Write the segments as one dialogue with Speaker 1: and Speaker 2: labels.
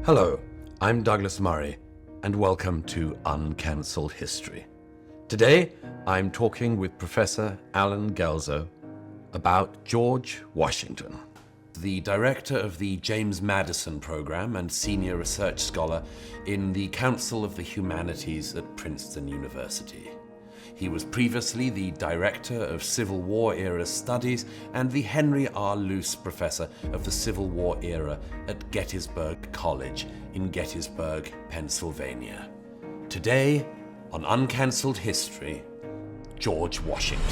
Speaker 1: Hello, I'm Douglas Murray, and welcome to Uncancelled History. Today, I'm talking with Professor Alan Guelzo about George Washington, the director of the James Madison Program and senior research scholar in the Council of the Humanities at Princeton University. He was previously the Director of Civil War-era Studies and the Henry R. Luce Professor of the Civil War era at Gettysburg College in Gettysburg, Pennsylvania. Today, on Uncancelled History, George Washington.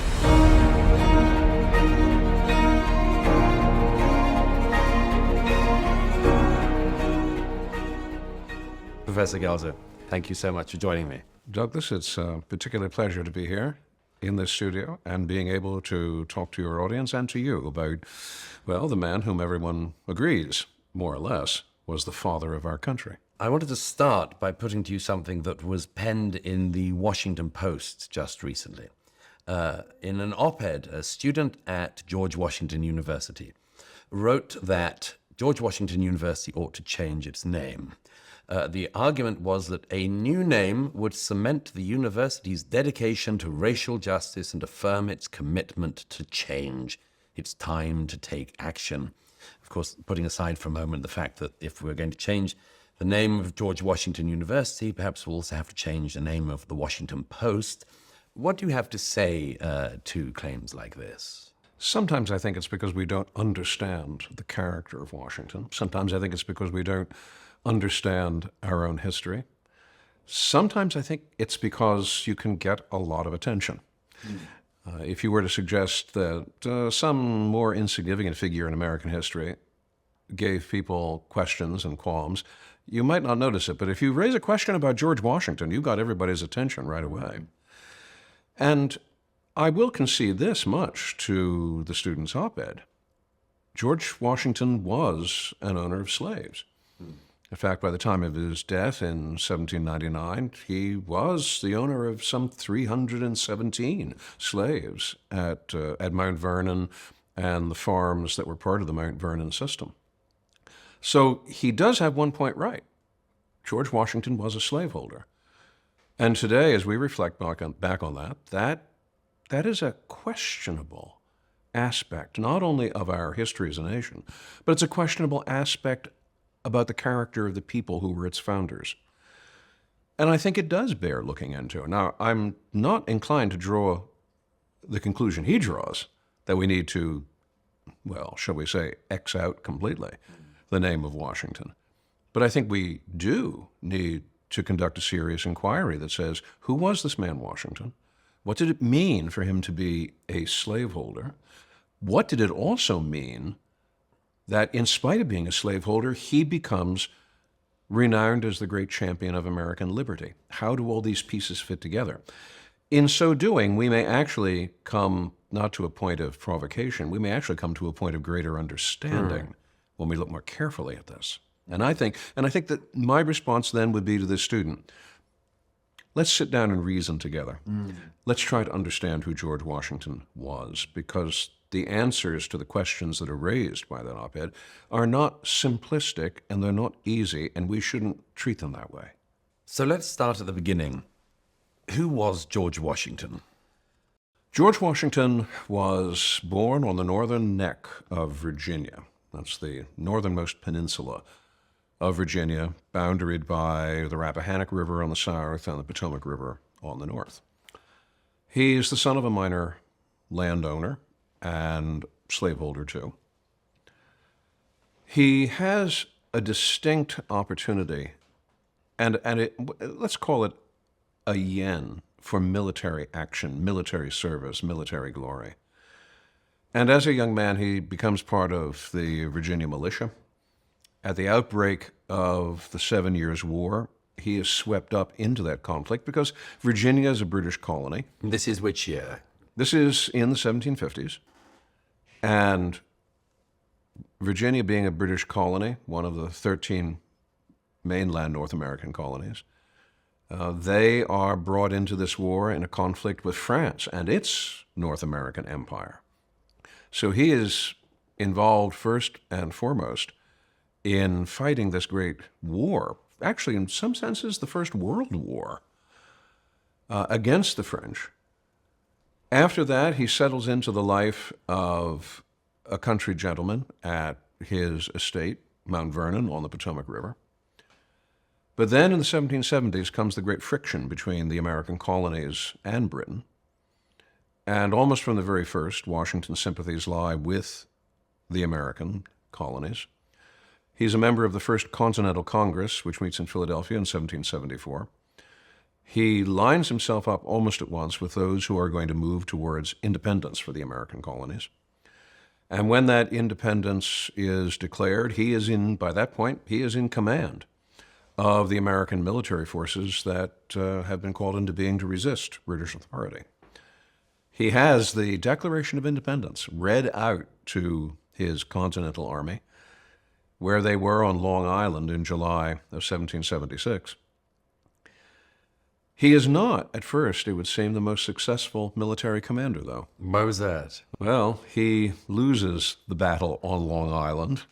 Speaker 1: Professor Guelzo, thank you so much for joining me.
Speaker 2: Douglas, it's a particular pleasure to be here in this studio and being able to talk to your audience and to you about, well, the man whom everyone agrees, more or less, was the father of our country.
Speaker 1: I wanted to start by putting to you something that was penned in the Washington Post just recently. In an op-ed, a student at George Washington University wrote that George Washington University ought to change its name. The argument was that a new name would cement the university's dedication to racial justice and affirm its commitment to change. It's time to take action. Of course, putting aside for a moment the fact that if we're going to change the name of George Washington University, perhaps we'll also have to change the name of the Washington Post. What do you have to say to claims like this?
Speaker 2: Sometimes I think it's because we don't understand the character of Washington. Sometimes I think it's because we don't understand our own history. Sometimes I think it's because you can get a lot of attention. If you were to suggest that some more insignificant figure in American history gave people questions and qualms, you might not notice it. But if you raise a question about George Washington, you've got everybody's attention right away. And I will concede this much to the student's op-ed. George Washington was an owner of slaves. In fact, by the time of his death in 1799, he was the owner of some 317 slaves at Mount Vernon and the farms that were part of the Mount Vernon system. So he does have one point right. George Washington was a slaveholder. And today, as we reflect back on that is a questionable aspect, not only of our history as a nation, but it's a questionable aspect about the character of the people who were its founders. And I think it does bear looking into. Now, I'm not inclined to draw the conclusion he draws, that we need to, well, shall we say, X out completely the name of Washington. But I think we do need to conduct a serious inquiry that says, who was this man Washington? What did it mean for him to be a slaveholder? What did it also mean that in spite of being a slaveholder, he becomes renowned as the great champion of American liberty? How do all these pieces fit together? In so doing, we may actually come not to a point of provocation, we may actually come to a point of greater understanding when we look more carefully at this. And I think that my response then would be to this student, let's sit down and reason together. Let's try to understand who George Washington was, because the answers to the questions that are raised by that op-ed are not simplistic and they're not easy, and we shouldn't treat them that way.
Speaker 1: So let's start at the beginning. Who was George Washington?
Speaker 2: George Washington was born on the northern neck of Virginia. That's the northernmost peninsula of Virginia, boundaried by the Rappahannock River on the south and the Potomac River on the north. He is the son of a minor landowner and slaveholder too. He has a distinct opportunity, and let's call it a yen for military action, military service, military glory. And as a young man, he becomes part of the Virginia militia. At the outbreak of the 7 Years' War, he is swept up into that conflict because Virginia is a British colony.
Speaker 1: This is which year?
Speaker 2: This is in the 1750s. And Virginia being a British colony, one of the 13 mainland North American colonies, they are brought into this war in a conflict with France and its North American empire. So he is involved first and foremost in fighting this great war, actually in some senses the First World War, against the French. After that, he settles into the life of a country gentleman at his estate, Mount Vernon, on the Potomac River. But then in the 1770s comes the great friction between the American colonies and Britain. And almost from the very first, Washington's sympathies lie with the American colonies. He's a member of the First Continental Congress, which meets in Philadelphia in 1774. He lines himself up almost at once with those who are going to move towards independence for the American colonies. And when that independence is declared, by that point, he is in command of the American military forces that have been called into being to resist British authority. He has the Declaration of Independence read out to his Continental Army, where they were on Long Island in July of 1776. He is not, at first, it would seem, the most successful military commander, though.
Speaker 1: Why was that?
Speaker 2: Well, he loses the battle on Long Island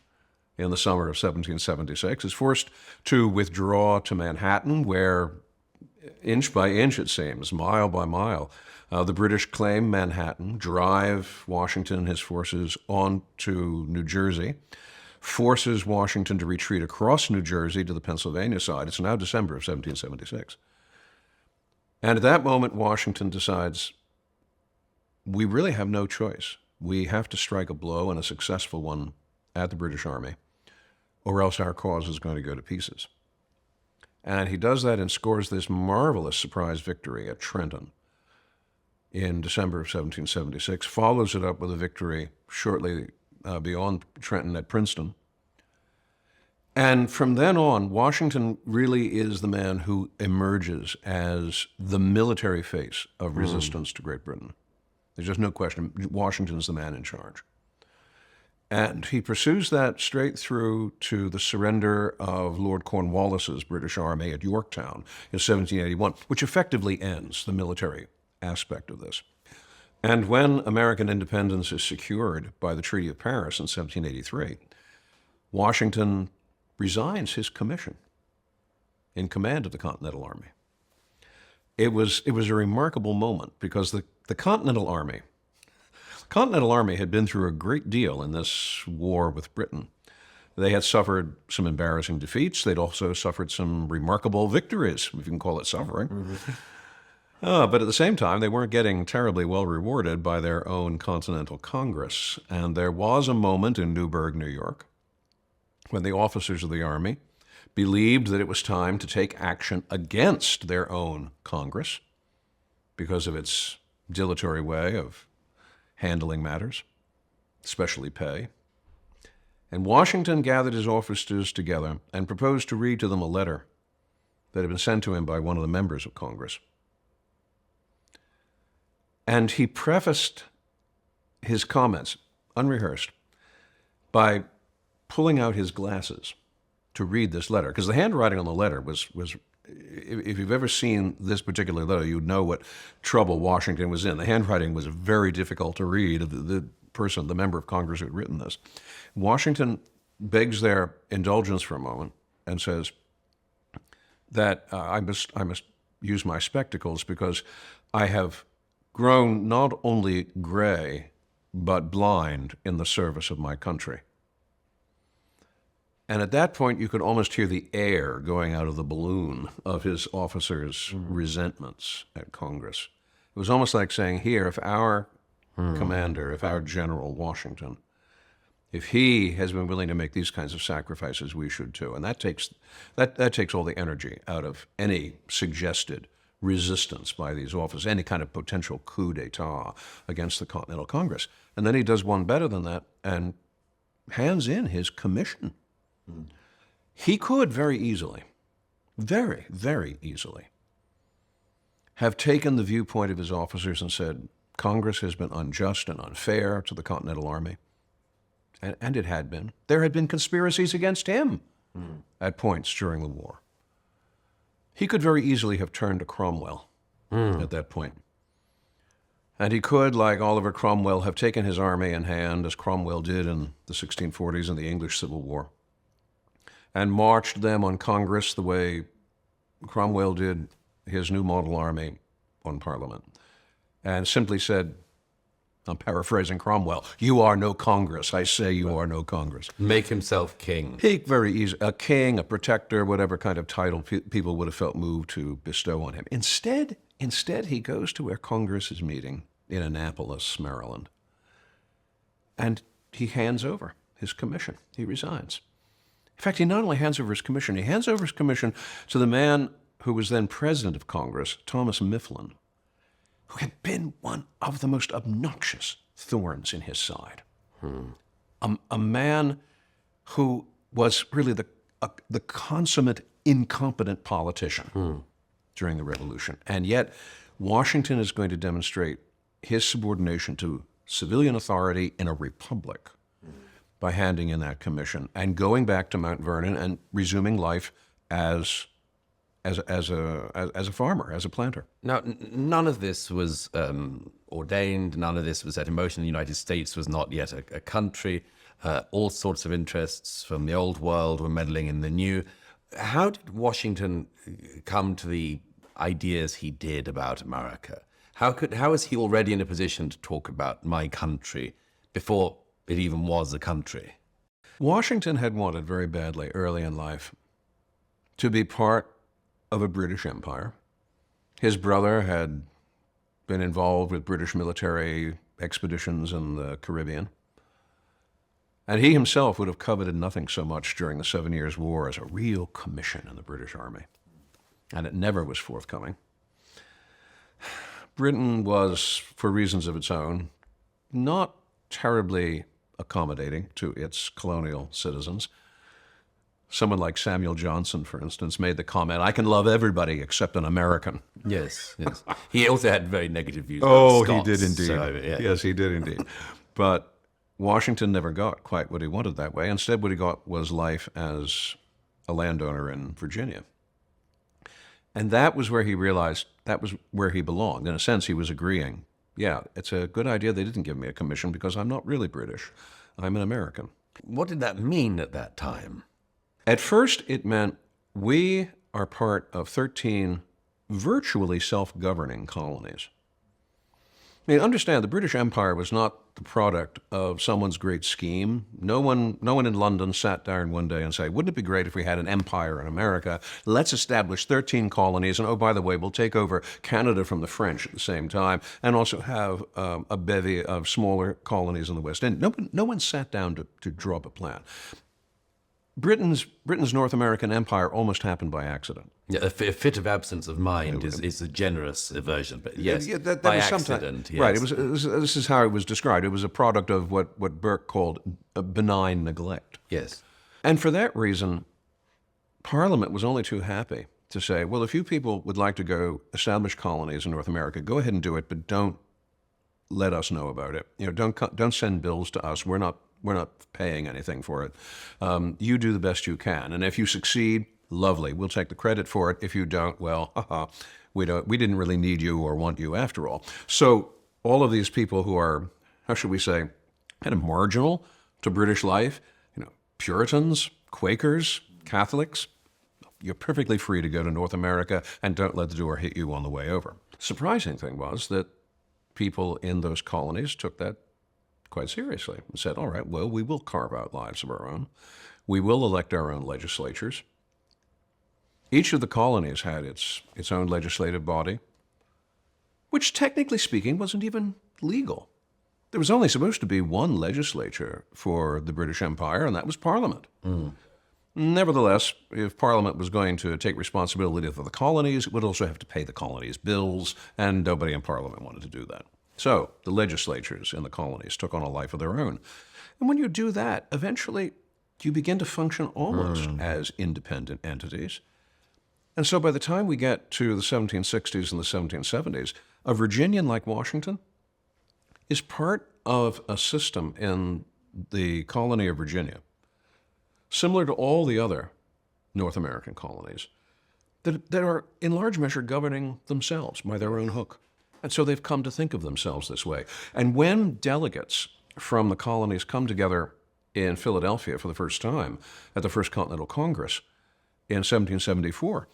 Speaker 2: in the summer of 1776, is forced to withdraw to Manhattan, where, inch by inch, it seems, mile by mile, the British claim Manhattan, drive Washington and his forces on to New Jersey, forces Washington to retreat across New Jersey to the Pennsylvania side. It's now December of 1776. And at that moment, Washington decides, we really have no choice. We have to strike a blow, and a successful one, at the British Army, or else our cause is going to go to pieces. And he does that and scores this marvelous surprise victory at Trenton in December of 1776, follows it up with a victory shortly beyond Trenton at Princeton. And from then on, Washington really is the man who emerges as the military face of resistance to Great Britain. There's just no question. Washington's the man in charge. And he pursues that straight through to the surrender of Lord Cornwallis's British Army at Yorktown in 1781, which effectively ends the military aspect of this. And when American independence is secured by the Treaty of Paris in 1783, Washington resigns his commission in command of the Continental Army. It was a remarkable moment because the Continental Army had been through a great deal in this war with Britain. They had suffered some embarrassing defeats. They'd also suffered some remarkable victories, if you can call it suffering. Mm-hmm. But at the same time, they weren't getting terribly well rewarded by their own Continental Congress. And there was a moment in Newburgh, New York, when the officers of the Army believed that it was time to take action against their own Congress because of its dilatory way of handling matters, especially pay. And Washington gathered his officers together and proposed to read to them a letter that had been sent to him by one of the members of Congress. And he prefaced his comments, unrehearsed, by pulling out his glasses to read this letter, because the handwriting on the letter was if you've ever seen this particular letter, you'd know what trouble Washington was in. The handwriting was very difficult to read of the member of Congress who had written this. Washington begs their indulgence for a moment and says that I must use my spectacles because I have grown not only gray, but blind in the service of my country. And at that point, you could almost hear the air going out of the balloon of his officers' resentments at Congress. It was almost like saying, here, if our commander, if our General Washington, if he has been willing to make these kinds of sacrifices, we should too. And that takes all the energy out of any suggested resistance by these officers, any kind of potential coup d'etat against the Continental Congress. And then he does one better than that and hands in his commission. He could very easily, very, very easily, have taken the viewpoint of his officers and said, Congress has been unjust and unfair to the Continental Army. And it had been. There had been conspiracies against him at points during the war. He could very easily have turned to Cromwell at that point. And he could, like Oliver Cromwell, have taken his army in hand, as Cromwell did in the 1640s in the English Civil War, and marched them on Congress the way Cromwell did his new model army on Parliament, and simply said, I'm paraphrasing Cromwell, "You are no Congress. I say you are no Congress."
Speaker 1: Make himself king.
Speaker 2: He very easy, a king, a protector, whatever kind of title people would have felt moved to bestow on him. Instead, he goes to where Congress is meeting in Annapolis, Maryland, and he hands over his commission. He resigns. In fact, he not only hands over his commission, he hands over his commission to the man who was then president of Congress, Thomas Mifflin, who had been one of the most obnoxious thorns in his side. A man who was really the consummate incompetent politician during the Revolution. And yet, Washington is going to demonstrate his subordination to civilian authority in a republic by handing in that commission and going back to Mount Vernon and resuming life as a farmer, as a planter.
Speaker 1: Now, none of this was ordained. None of this was set in motion. The United States was not yet a country. All sorts of interests from the old world were meddling in the new. How did Washington come to the ideas he did about America? How was he already in a position to talk about my country before it even was a country?
Speaker 2: Washington had wanted very badly early in life to be part of a British Empire. His brother had been involved with British military expeditions in the Caribbean. And he himself would have coveted nothing so much during the 7 Years' War as a real commission in the British Army. And it never was forthcoming. Britain was, for reasons of its own, not terribly accommodating to its colonial citizens. Someone like Samuel Johnson, for instance, made the comment, "I can love everybody except an American."
Speaker 1: Yes, yes. He also had very negative views
Speaker 2: Oh,
Speaker 1: about Scots,
Speaker 2: he did indeed.
Speaker 1: so, yeah.
Speaker 2: Yes, he did indeed. But Washington never got quite what he wanted that way. Instead, what he got was life as a landowner in Virginia. And that was where he realized that was where he belonged. In a sense, he was agreeing, yeah, it's a good idea they didn't give me a commission because I'm not really British. I'm an American.
Speaker 1: What did that mean at that time?
Speaker 2: At first, it meant we are part of 13 virtually self-governing colonies. I mean, understand, the British Empire was not the product of someone's great scheme. No one in London sat down one day and said, wouldn't it be great if we had an empire in America? Let's establish 13 colonies, and oh, by the way, we'll take over Canada from the French at the same time, and also have a bevy of smaller colonies in the West End. No one sat down to draw up a plan. Britain's North American empire almost happened by accident.
Speaker 1: Yeah, a fit of absence of mind is a generous version, but yes,
Speaker 2: that
Speaker 1: by
Speaker 2: was
Speaker 1: accident. Yes.
Speaker 2: Right. This is how it was described. It was a product of what Burke called a benign neglect.
Speaker 1: Yes.
Speaker 2: And for that reason, Parliament was only too happy to say, well, if you people would like to go establish colonies in North America, go ahead and do it, but don't let us know about it. Don't send bills to us. We're not paying anything for it. You do the best you can, and if you succeed, lovely. We'll take the credit for it. If you don't, well, we didn't really need you or want you after all. So all of these people who are, how should we say, kind of marginal to British life, Puritans, Quakers, Catholics, you're perfectly free to go to North America and don't let the door hit you on the way over. Surprising thing was that people in those colonies took that quite seriously and said, all right, well, we will carve out lives of our own. We will elect our own legislatures. Each of the colonies had its own legislative body, which technically speaking wasn't even legal. There was only supposed to be one legislature for the British Empire, and that was Parliament. Nevertheless, if Parliament was going to take responsibility for the colonies, it would also have to pay the colonies' bills, and nobody in Parliament wanted to do that. So the legislatures in the colonies took on a life of their own. And when you do that, eventually you begin to function almost as independent entities. And so by the time we get to the 1760s and the 1770s, a Virginian like Washington is part of a system in the colony of Virginia, similar to all the other North American colonies, that are in large measure governing themselves by their own hook. And so they've come to think of themselves this way. And when delegates from the colonies come together in Philadelphia for the first time at the First Continental Congress in 1774,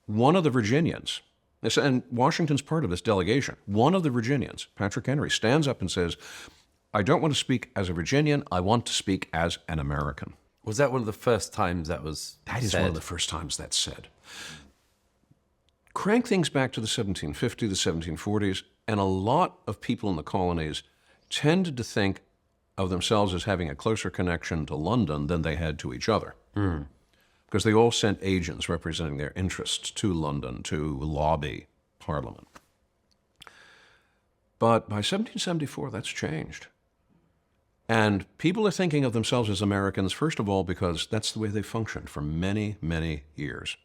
Speaker 2: one of the Virginians, and Washington's part of this delegation, one of the Virginians, Patrick Henry, stands up and says, I don't want to speak as a Virginian, I want to speak as an American.
Speaker 1: Was that one of the first times that was
Speaker 2: That is
Speaker 1: said?
Speaker 2: one of the first times that's said. Crank things back to the 1750s, the 1740s, and a lot of people in the colonies tended to think of themselves as having a closer connection to London than they had to each other. Because they all sent agents representing their interests to London to lobby Parliament. But by 1774, that's changed. And people are thinking of themselves as Americans, first of all, because that's the way they functioned for many, many years.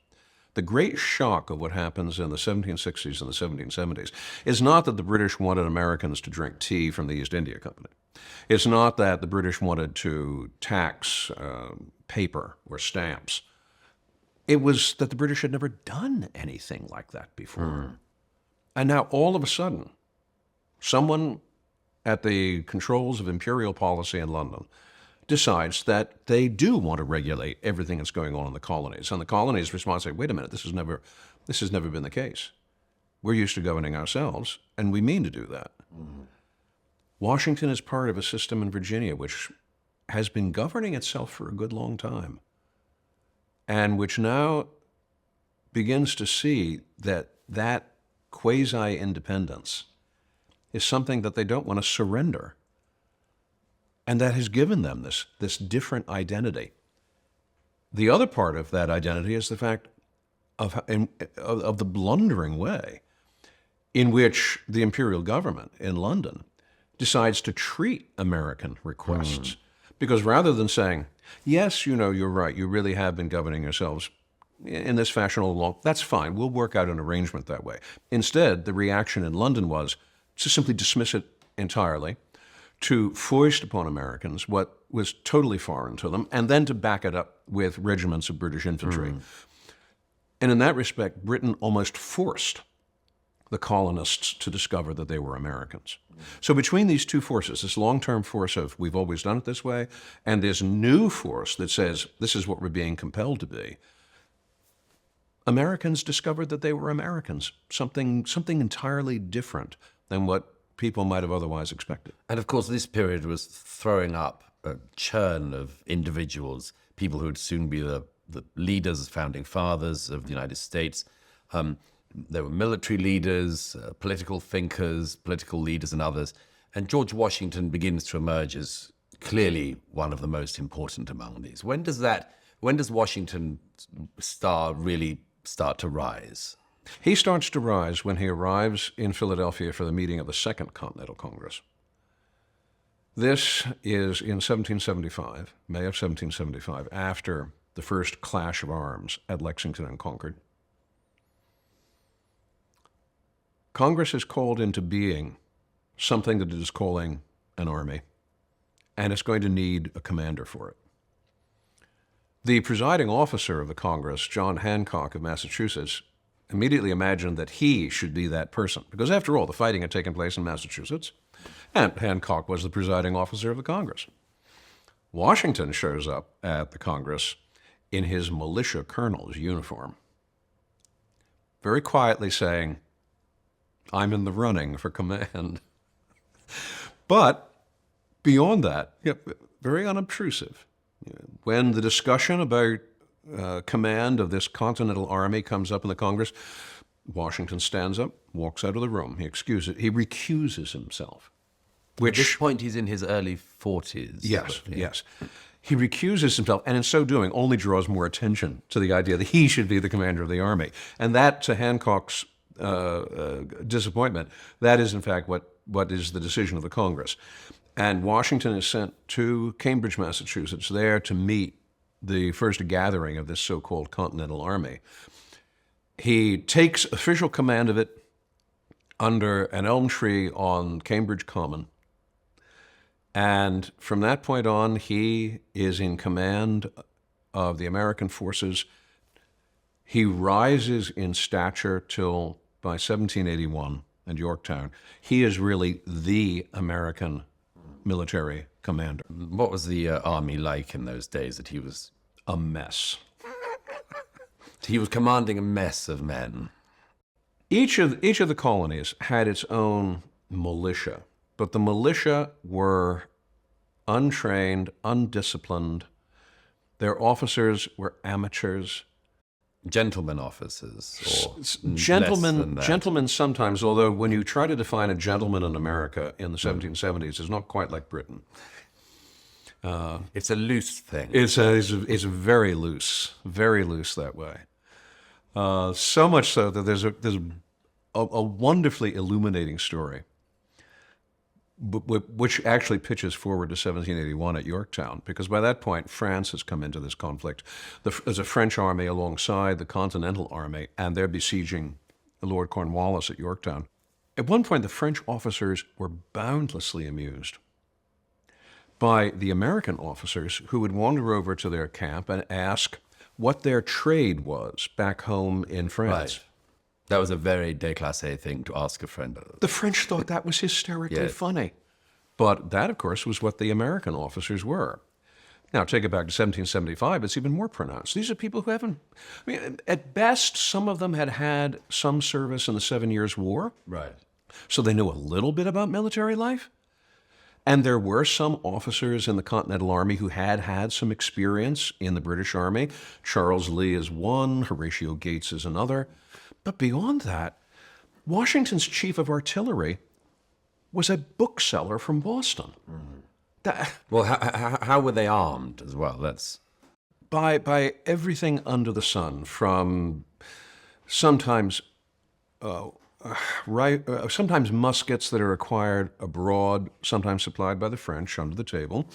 Speaker 2: The great shock of what happens in the 1760s and the 1770s is not that the British wanted Americans to drink tea from the East India Company. It's not that the British wanted to tax paper or stamps. It was that the British had never done anything like that before. And now all of a sudden, someone at the controls of imperial policy in London decides that they do want to regulate everything that's going on in the colonies. And the colonies respond and say, wait a minute, this has never been the case. We're used to governing ourselves, and we mean to do that. Washington is part of a system in Virginia which has been governing itself for a good long time, and which now begins to see that that quasi-independence is something that they don't want to surrender. And that has given them this different identity. The other part of that identity is the fact of the blundering way in which the imperial government in London decides to treat American requests. Because rather than saying, yes, you're right, you really have been governing yourselves in this fashion all along, that's fine, we'll work out an arrangement that way. Instead, the reaction in London was to simply dismiss it entirely, to foist upon Americans what was totally foreign to them, and then to back it up with regiments of British infantry. And in that respect, Britain almost forced the colonists to discover that they were Americans. So between these two forces, this long-term force of we've always done it this way, and this new force that says this is what we're being compelled to be, Americans discovered that they were Americans, something entirely different than what people might have otherwise expected.
Speaker 1: And of course, this period was throwing up a churn of individuals, people who would soon be the leaders, founding fathers of the United States. There were military leaders, political thinkers, political leaders, and others. And George Washington begins to emerge as clearly one of the most important among these. When does Washington's star really start to rise?
Speaker 2: He starts to rise when he arrives in Philadelphia for the meeting of the Second Continental Congress. This is in 1775, May of 1775, after the first clash of arms at Lexington and Concord. Congress is called into being something that it is calling an army, and it's going to need a commander for it. The presiding officer of the Congress, John Hancock of Massachusetts, immediately imagined that he should be that person, because after all, the fighting had taken place in Massachusetts, and Hancock was the presiding officer of the Congress. Washington shows up at the Congress in his militia colonel's uniform, very quietly saying, I'm in the running for command. But beyond that, very unobtrusive. When the discussion about command of this Continental Army comes up in the Congress, Washington stands up, walks out of the room. He recuses himself.
Speaker 1: At this point, he's in his early 40s.
Speaker 2: Yes. He recuses himself, and in so doing, only draws more attention to the idea that he should be the commander of the army. And that, to Hancock's disappointment, that is in fact what is the decision of the Congress. And Washington is sent to Cambridge, Massachusetts, there to meet the first gathering of this so-called Continental Army. He takes official command of it under an elm tree on Cambridge Common. And from that point on, he is in command of the American forces. He rises in stature till by 1781 at Yorktown. He is really the American military commander.
Speaker 1: What was the army like in those days that he was?
Speaker 2: A mess.
Speaker 1: He was commanding a mess of men.
Speaker 2: Each of the colonies had its own militia, but the militia were untrained, undisciplined. Their officers were amateurs.
Speaker 1: Gentlemen officers, or less than
Speaker 2: Gentlemen,
Speaker 1: that.
Speaker 2: gentlemen sometimes, although when you try to define a gentleman in America in the 1770s, it's not quite like Britain.
Speaker 1: It's a loose thing.
Speaker 2: It's very loose that way. So much so that there's a wonderfully illuminating story, which actually pitches forward to 1781 at Yorktown, because by that point, France has come into this conflict. There's a French army alongside the Continental Army, and they're besieging Lord Cornwallis at Yorktown. At one point, the French officers were boundlessly amused by the American officers who would wander over to their camp and ask what their trade was back home in France.
Speaker 1: Right. That was a very déclassé thing to ask a friend.
Speaker 2: The French thought that was hysterically
Speaker 1: Yeah.
Speaker 2: funny. But that, of course, was what the American officers were. Now, take it back to 1775, it's even more pronounced. These are people who haven't, I mean, at best, some of them had had some service in the 7 Years' War,
Speaker 1: Right.
Speaker 2: so they knew a little bit about military life. And there were some officers in the Continental Army who had had some experience in the British Army. Charles Lee is one, Horatio Gates is another. But beyond that, Washington's chief of artillery was a bookseller from Boston. That,
Speaker 1: Well, how were they armed as well? That's
Speaker 2: by everything under the sun, from sometimes sometimes muskets that are acquired abroad, sometimes supplied by the French under the table,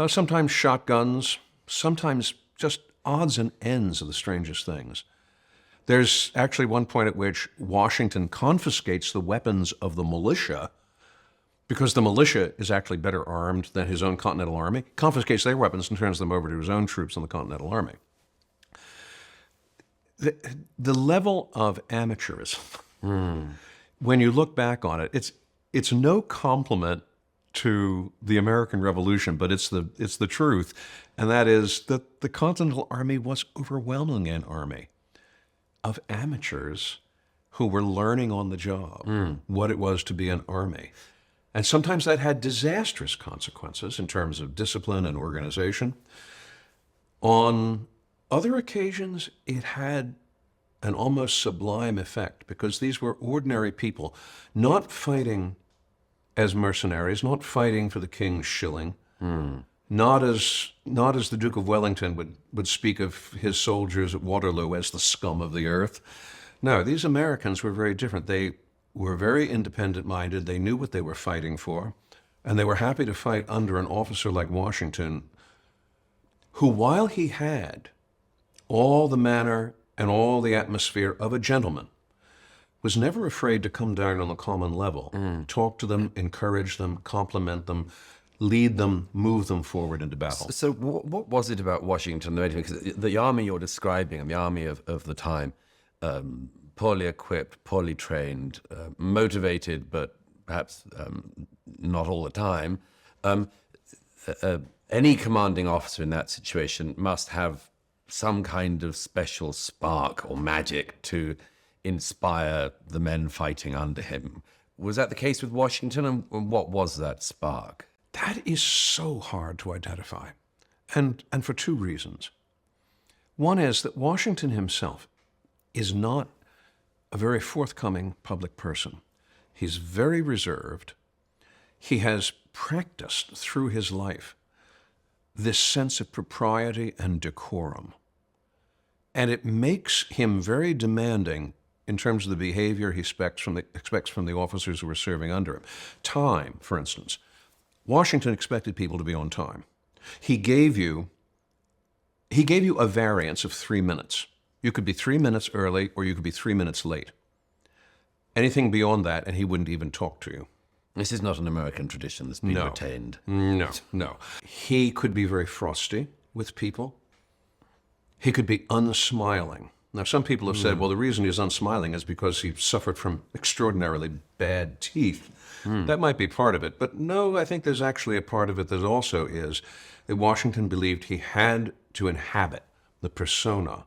Speaker 2: sometimes shotguns, sometimes just odds and ends of the strangest things. There's actually one point at which Washington confiscates the weapons of the militia, because the militia is actually better armed than his own Continental Army, confiscates their weapons and turns them over to his own troops in the Continental Army. The level of amateurism, when you look back on it, it's no compliment to the American Revolution, but it's the truth, and that is that the Continental Army was overwhelmingly an army of amateurs who were learning on the job what it was to be an army. And sometimes that had disastrous consequences in terms of discipline and organization. On other occasions, it had an almost sublime effect, because these were ordinary people, not fighting as mercenaries, not fighting for the king's shilling, not as the Duke of Wellington would speak of his soldiers at Waterloo as the scum of the earth. No, these Americans were very different. They were very independent-minded. They knew what they were fighting for, and they were happy to fight under an officer like Washington, who, while he had all the manner and all the atmosphere of a gentleman, was never afraid to come down on the common level, talk to them, encourage them, compliment them, lead them, move them forward into battle.
Speaker 1: So what was it about Washington that made him? Because the army you're describing, and the army of the time, poorly equipped, poorly trained, motivated, but perhaps not all the time. Any commanding officer in that situation must have some kind of special spark or magic to inspire the men fighting under him. Was that the case with Washington, and what was that spark?
Speaker 2: That is so hard to identify, and for two reasons. One is that Washington himself is not a very forthcoming public person. He's very reserved. He has practiced through his life this sense of propriety and decorum. And it makes him very demanding in terms of the behavior he expects from the officers who are serving under him. Time, for instance. Washington expected people to be on time. He gave you a variance of 3 minutes. You could be 3 minutes early, or you could be 3 minutes late. Anything beyond that, and he wouldn't even talk to you.
Speaker 1: This is not an American tradition that's been retained.
Speaker 2: No. He could be very frosty with people. He could be unsmiling. Now, some people have said, well, the reason he's unsmiling is because he suffered from extraordinarily bad teeth. That might be part of it. But no, I think there's actually a part of it that also is that Washington believed he had to inhabit the persona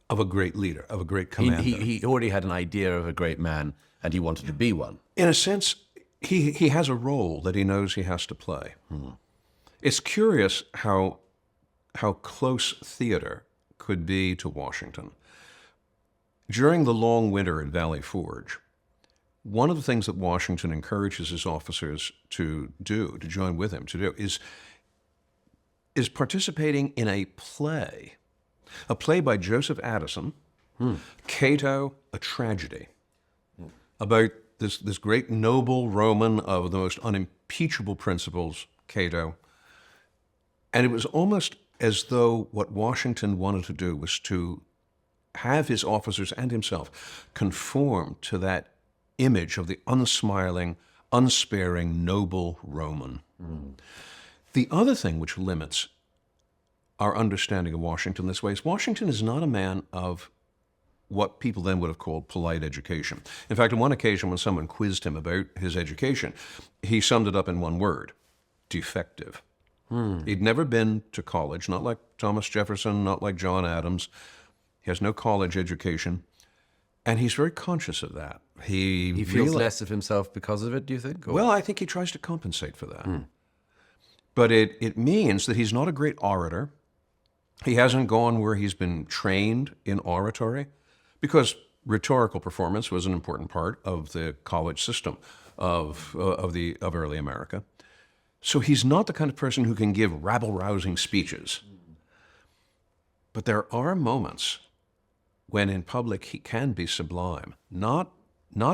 Speaker 2: of a great leader, of a great commander.
Speaker 1: He already had an idea of a great man, and he wanted to be one.
Speaker 2: In a sense, he has a role that he knows he has to play. It's curious how close theater could be to Washington. During the long winter at Valley Forge, one of the things that Washington encourages his officers to do, to join with him to do, is participating in a play by Joseph Addison, Cato, a Tragedy, about this great noble Roman of the most unimpeachable principles, Cato. And it was almost as though what Washington wanted to do was to have his officers and himself conform to that image of the unsmiling, unsparing, noble Roman. The other thing which limits our understanding of Washington this way is Washington is not a man of what people then would have called polite education. In fact, on one occasion when someone quizzed him about his education, he summed it up in one word: defective. He'd never been to college, not like Thomas Jefferson, not like John Adams. He has no college education, and he's very conscious of that.
Speaker 1: He feels less of himself because of it, do you think? Or?
Speaker 2: Well, I think he tries to compensate for that. But it means that he's not a great orator. He hasn't gone where he's been trained in oratory, because rhetorical performance was an important part of the college system of early America. So he's not the kind of person who can give rabble-rousing speeches. But there are moments when in public he can be sublime, not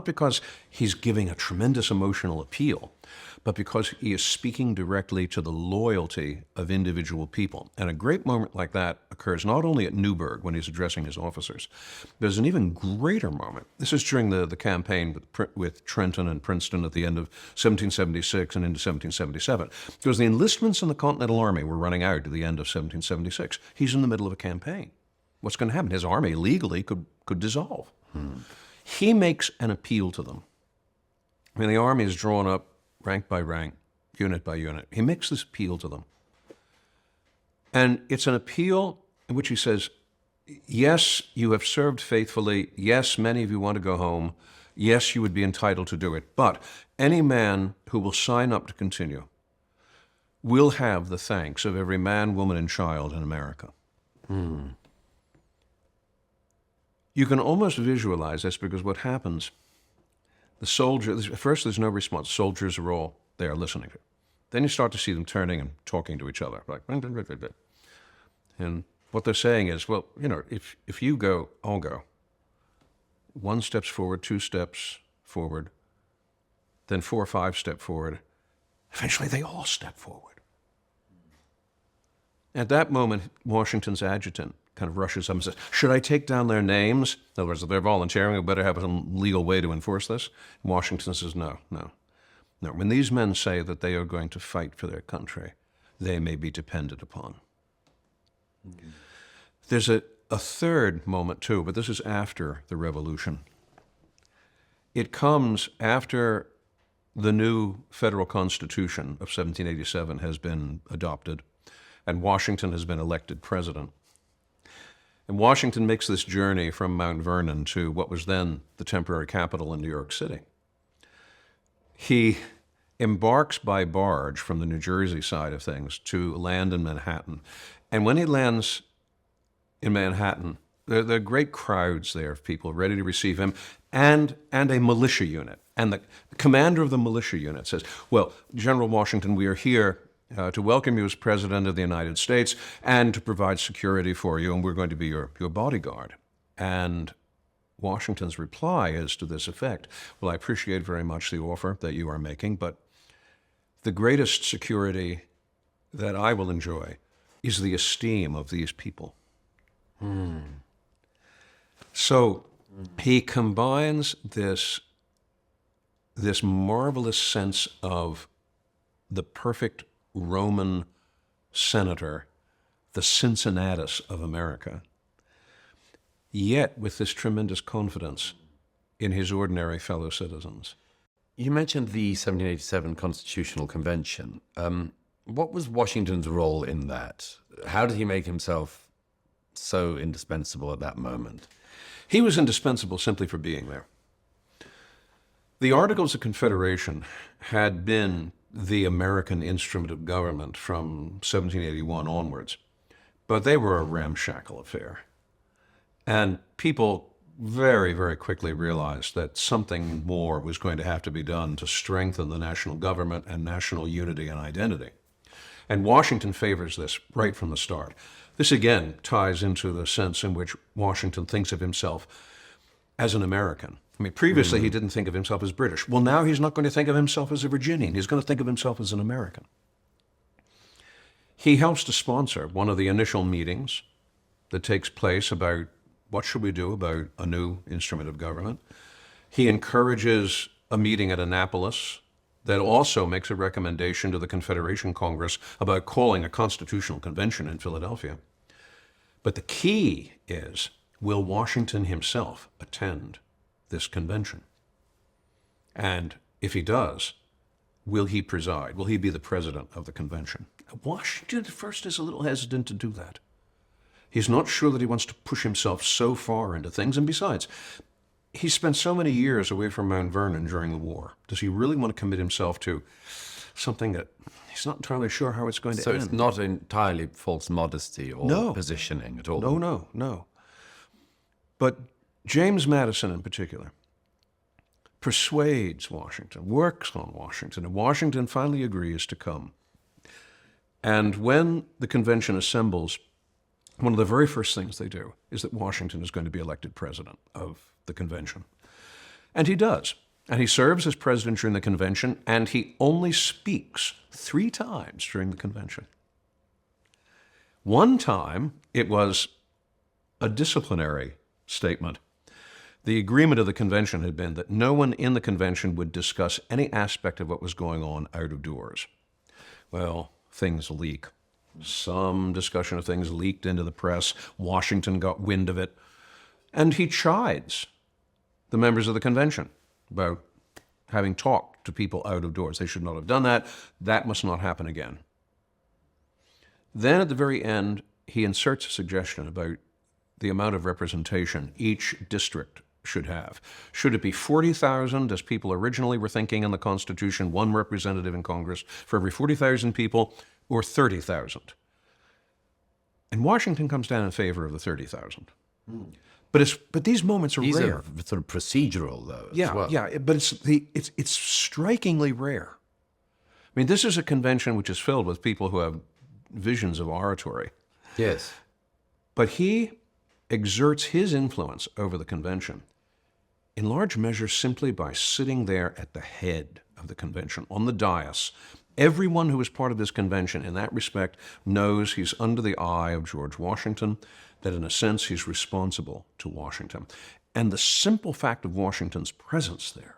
Speaker 2: because he's giving a tremendous emotional appeal, but because he is speaking directly to the loyalty of individual people. And a great moment like that occurs not only at Newburgh when he's addressing his officers. There's an even greater moment. This is during the campaign with Trenton and Princeton at the end of 1776 and into 1777, because the enlistments in the Continental Army were running out at the end of 1776. He's in the middle of a campaign. What's going to happen? His army legally could dissolve. He makes an appeal to them. I mean, the army is drawn up rank by rank, unit by unit. He makes this appeal to them. And it's an appeal in which he says, yes, you have served faithfully. Yes, many of you want to go home. Yes, you would be entitled to do it. But any man who will sign up to continue will have the thanks of every man, woman, and child in America. You can almost visualize this, because what happens, the soldiers, at first there's no response. Soldiers are all there listening. Then you start to see them turning and talking to each other. Like, and what they're saying is, well, you know, if you go, I'll go. 1 steps forward, 2 steps forward, then 4 or 5 step forward. Eventually they all step forward. At that moment, Washington's adjutant kind of rushes up and says, should I take down their names? In other words, if they're volunteering, we better have some legal way to enforce this. And Washington says, no. When these men say that they are going to fight for their country, they may be depended upon. There's a third moment too, but this is after the Revolution. It comes after the new federal Constitution of 1787 has been adopted, and Washington has been elected president. And Washington makes this journey from Mount Vernon to what was then the temporary capital in New York City. He embarks by barge from the New Jersey side of things to land in Manhattan. And when he lands in Manhattan, there are great crowds there of people ready to receive him, and a militia unit. And the commander of the militia unit says, well, General Washington, we are here to welcome you as President of the United States and to provide security for you, and we're going to be your bodyguard. And Washington's reply is to this effect: well, I appreciate very much the offer that you are making, but the greatest security that I will enjoy is the esteem of these people. So he combines this marvelous sense of the perfect Roman senator, the Cincinnatus of America, yet with this tremendous confidence in his ordinary fellow citizens.
Speaker 1: You mentioned the 1787 Constitutional Convention. What was Washington's role in that? How did he make himself so indispensable at that moment?
Speaker 2: He was indispensable simply for being there. The Articles of Confederation had been the American instrument of government from 1781 onwards, but they were a ramshackle affair. And people very, very quickly realized that something more was going to have to be done to strengthen the national government and national unity and identity. And Washington favors this right from the start. This again ties into the sense in which Washington thinks of himself as an American. I mean, previously he didn't think of himself as British. Well, now he's not going to think of himself as a Virginian. He's going to think of himself as an American. He helps to sponsor one of the initial meetings that takes place about what should we do about a new instrument of government. He encourages a meeting at Annapolis that also makes a recommendation to the Confederation Congress about calling a constitutional convention in Philadelphia. But the key is, will Washington himself attend this convention? And if he does, will he preside? Will he be the president of the convention? Washington at first is a little hesitant to do that. He's not sure that he wants to push himself so far into things. And besides, he spent so many years away from Mount Vernon during the war. Does he really want to commit himself to something that he's not entirely sure how it's going to end?
Speaker 1: So it's not entirely false modesty or positioning at all?
Speaker 2: No. But James Madison in particular persuades Washington, works on Washington, and Washington finally agrees to come. And when the convention assembles, one of the very first things they do is that Washington is going to be elected president of the convention. And he does. And he serves as president during the convention, and he only speaks 3 times during the convention. One time, it was a disciplinary statement. The agreement of the convention had been that no one in the convention would discuss any aspect of what was going on out of doors. Well, things leak. Some discussion of things leaked into the press. Washington got wind of it. And he chides the members of the convention about having talked to people out of doors. They should not have done that. That must not happen again. Then at the very end, he inserts a suggestion about the amount of representation each district should have. Should it be 40,000, as people originally were thinking in the Constitution, 1 representative in Congress for every 40,000 people, or 30,000? And Washington comes down in favor of the 30,000. But these moments are
Speaker 1: These
Speaker 2: rare.
Speaker 1: are sort of procedural, though,
Speaker 2: Yeah,
Speaker 1: as well.
Speaker 2: yeah, but it's strikingly rare. I mean, this is a convention which is filled with people who have visions of oratory.
Speaker 1: Yes.
Speaker 2: But he exerts his influence over the convention in large measure simply by sitting there at the head of the convention, on the dais. Everyone who is part of this convention in that respect knows he's under the eye of George Washington, that in a sense he's responsible to Washington. And the simple fact of Washington's presence there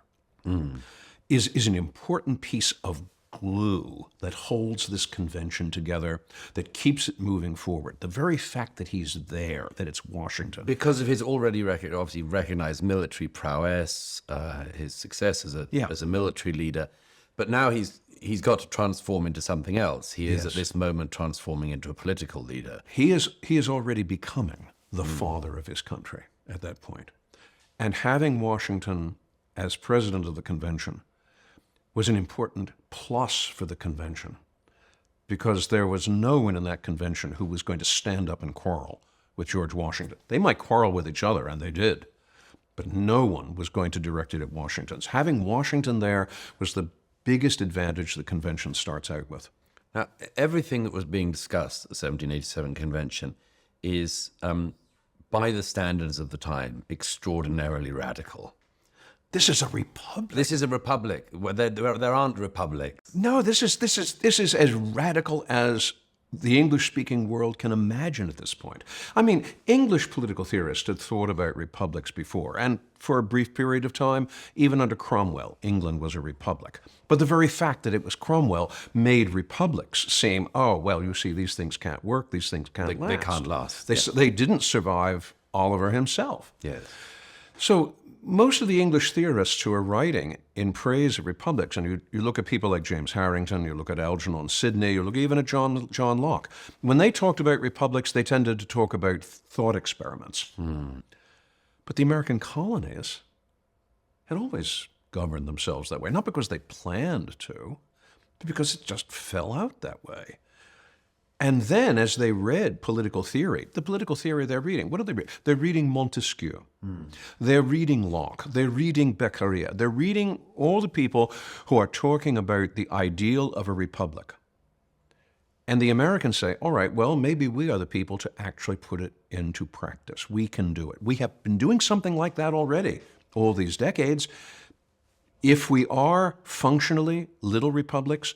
Speaker 2: is an important piece of glue that holds this convention together, that keeps it moving forward. The very fact that he's there, that it's Washington.
Speaker 1: Because of his already obviously recognized military prowess, his success as a military leader, but now he's got to transform into something else. He is at this moment transforming into a political leader.
Speaker 2: He is already becoming the father of his country at that point. And having Washington as president of the convention was an important plus for the convention, because there was no one in that convention who was going to stand up and quarrel with George Washington. They might quarrel with each other, and they did, but no one was going to direct it at Washington's. Having Washington there was the biggest advantage the convention starts out with.
Speaker 1: Now, everything that was being discussed at the 1787 convention is, by the standards of the time, extraordinarily radical.
Speaker 2: This is a republic.
Speaker 1: This is a republic. There aren't republics.
Speaker 2: No, this is as radical as the English-speaking world can imagine at this point. I mean, English political theorists had thought about republics before, and for a brief period of time, even under Cromwell, England was a republic. But the very fact that it was Cromwell made republics seem, oh, well, you see, these things can't work, these things can't last.
Speaker 1: They can't last.
Speaker 2: They didn't survive Oliver himself.
Speaker 1: Yes.
Speaker 2: So most of the English theorists who are writing in praise of republics, and you look at people like James Harrington, you look at Algernon Sidney, you look even at John Locke, when they talked about republics, they tended to talk about thought experiments. But the American colonies had always governed themselves that way, not because they planned to, but because it just fell out that way. And then, as they read political theory, the political theory they're reading, what do they read? They're reading Montesquieu. They're reading Locke. They're reading Beccaria. They're reading all the people who are talking about the ideal of a republic. And the Americans say, all right, well, maybe we are the people to actually put it into practice. We can do it. We have been doing something like that already all these decades. If we are functionally little republics,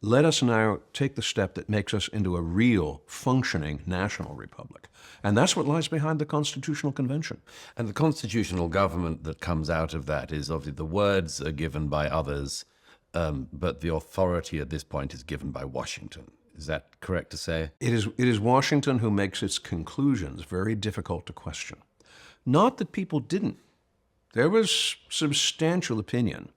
Speaker 2: let us now take the step that makes us into a real, functioning national republic. And that's what lies behind the Constitutional Convention.
Speaker 1: And the constitutional government that comes out of that is obviously the words are given by others, but the authority at this point is given by Washington. Is that correct to say?
Speaker 2: It is Washington who makes its conclusions very difficult to question. Not that people didn't. There was substantial opinion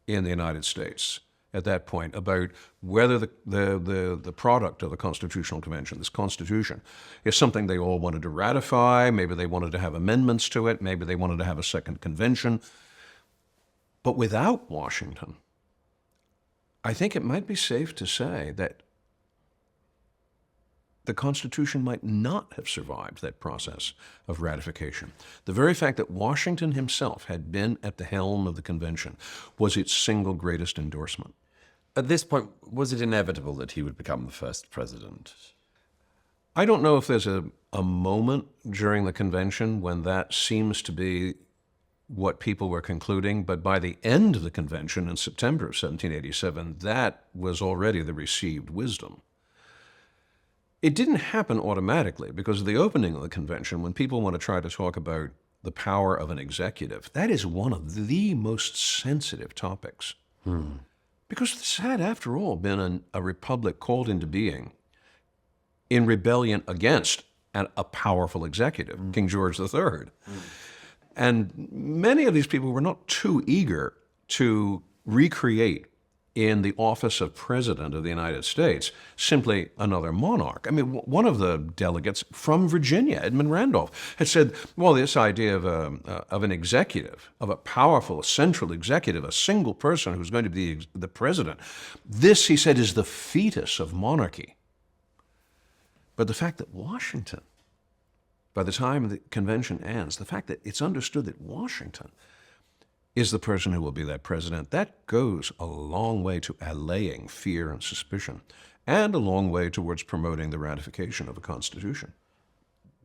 Speaker 2: in the United States at that point about whether the product of the Constitutional Convention, this Constitution, is something they all wanted to ratify. Maybe they wanted to have amendments to it. Maybe they wanted to have a second convention. But without Washington, I think it might be safe to say that the Constitution might not have survived that process of ratification. The very fact that Washington himself had been at the helm of the convention was its single greatest endorsement.
Speaker 1: At this point, was it inevitable that he would become the first president?
Speaker 2: I don't know if there's a moment during the convention when that seems to be what people were concluding, but by the end of the convention in September of 1787, that was already the received wisdom. It didn't happen automatically because of the opening of the convention, when people want to try to talk about the power of an executive. That is one of the most sensitive topics. Because this had, after all, been a republic called into being in rebellion against a powerful executive, King George III. And many of these people were not too eager to recreate in the office of President of the United States simply another monarch. I mean, one of the delegates from Virginia, Edmund Randolph, had said, well, this idea of an executive, of a powerful central executive, a single person who's going to be the president, this, he said, is the fetus of monarchy. But the fact that Washington, by the time the convention ends, the fact that it's understood that Washington is the person who will be that president, that goes a long way to allaying fear and suspicion, and a long way towards promoting the ratification of a constitution.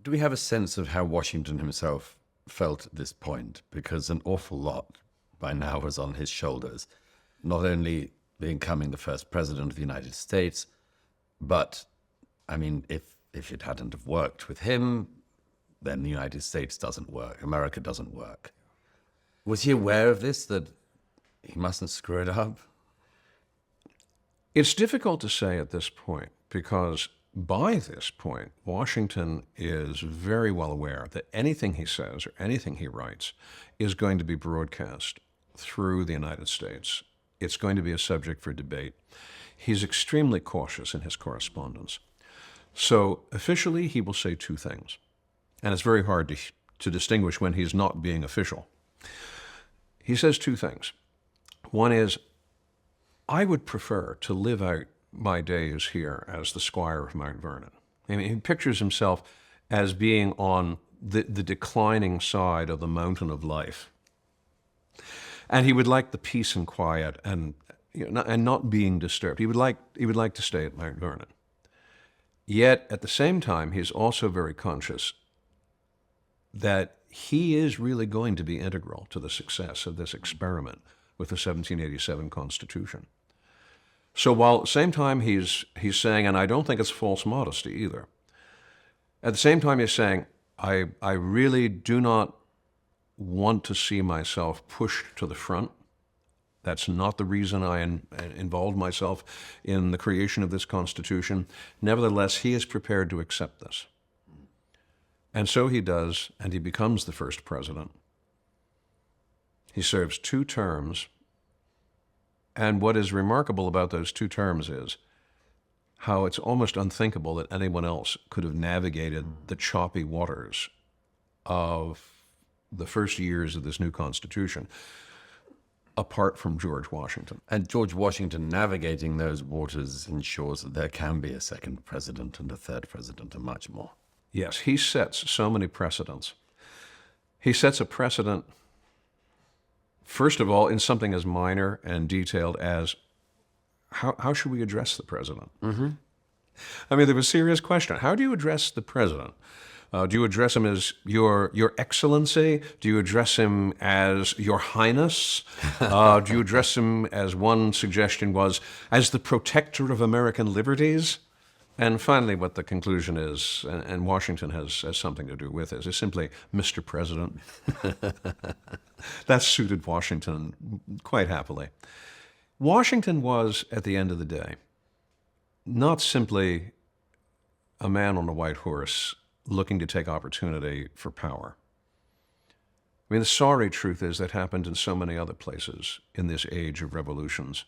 Speaker 1: Do we have a sense of how Washington himself felt at this point? Because an awful lot by now was on his shoulders, not only becoming the first president of the United States, but, I mean, if it hadn't have worked with him, then the United States doesn't work, America doesn't work. Was he aware of this, that he mustn't screw it up?
Speaker 2: It's difficult to say at this point, because by this point, Washington is very well aware that anything he says or anything he writes is going to be broadcast through the United States. It's going to be a subject for debate. He's extremely cautious in his correspondence. So officially, he will say two things. And it's very hard to distinguish when he's not being official. He says two things. One is, I would prefer to live out my days here as the squire of Mount Vernon. I mean, he pictures himself as being on the declining side of the mountain of life. And he would like the peace and quiet and not being disturbed. He would like to stay at Mount Vernon. Yet, at the same time, he's also very conscious that he is really going to be integral to the success of this experiment with the 1787 Constitution. So while at the same time he's saying, and I don't think it's false modesty either, at the same time he's saying, I really do not want to see myself pushed to the front. That's not the reason I involved myself in the creation of this Constitution. Nevertheless, he is prepared to accept this. And so he does, and he becomes the first president. He serves 2 terms, and what is remarkable about those 2 terms is how it's almost unthinkable that anyone else could have navigated the choppy waters of the first years of this new Constitution apart from George Washington.
Speaker 1: And George Washington navigating those waters ensures that there can be a second president and a third president and much more.
Speaker 2: Yes, he sets so many precedents. He sets a precedent, first of all, in something as minor and detailed as how should we address the president? Mm-hmm. I mean, there was a serious question. How do you address the president? Do you address him as your excellency? Do you address him as your highness? Do you address him, as one suggestion was, as the protector of American liberties? And finally, what the conclusion is, and Washington has something to do with it, is simply Mr. President. That suited Washington quite happily. Washington was, at the end of the day, not simply a man on a white horse looking to take opportunity for power. I mean, the sorry truth is that happened in so many other places in this age of revolutions.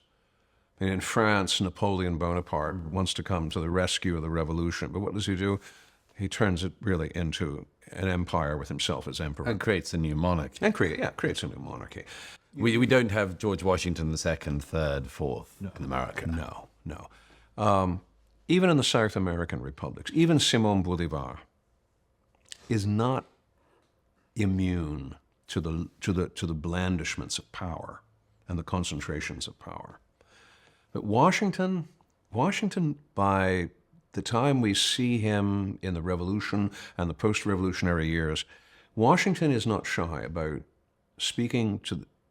Speaker 2: I mean, in France, Napoleon Bonaparte wants to come to the rescue of the revolution, but what does he do? He turns it really into an empire with himself as emperor.
Speaker 1: And creates a new monarchy.
Speaker 2: And creates a new monarchy.
Speaker 1: We don't have George Washington the second, third, fourth in America.
Speaker 2: No. Even in the South American republics, even Simón Bolívar is not immune to the blandishments of power and the concentrations of power. But Washington, by the time we see him in the Revolution and the post-revolutionary years, Washington is not shy about speaking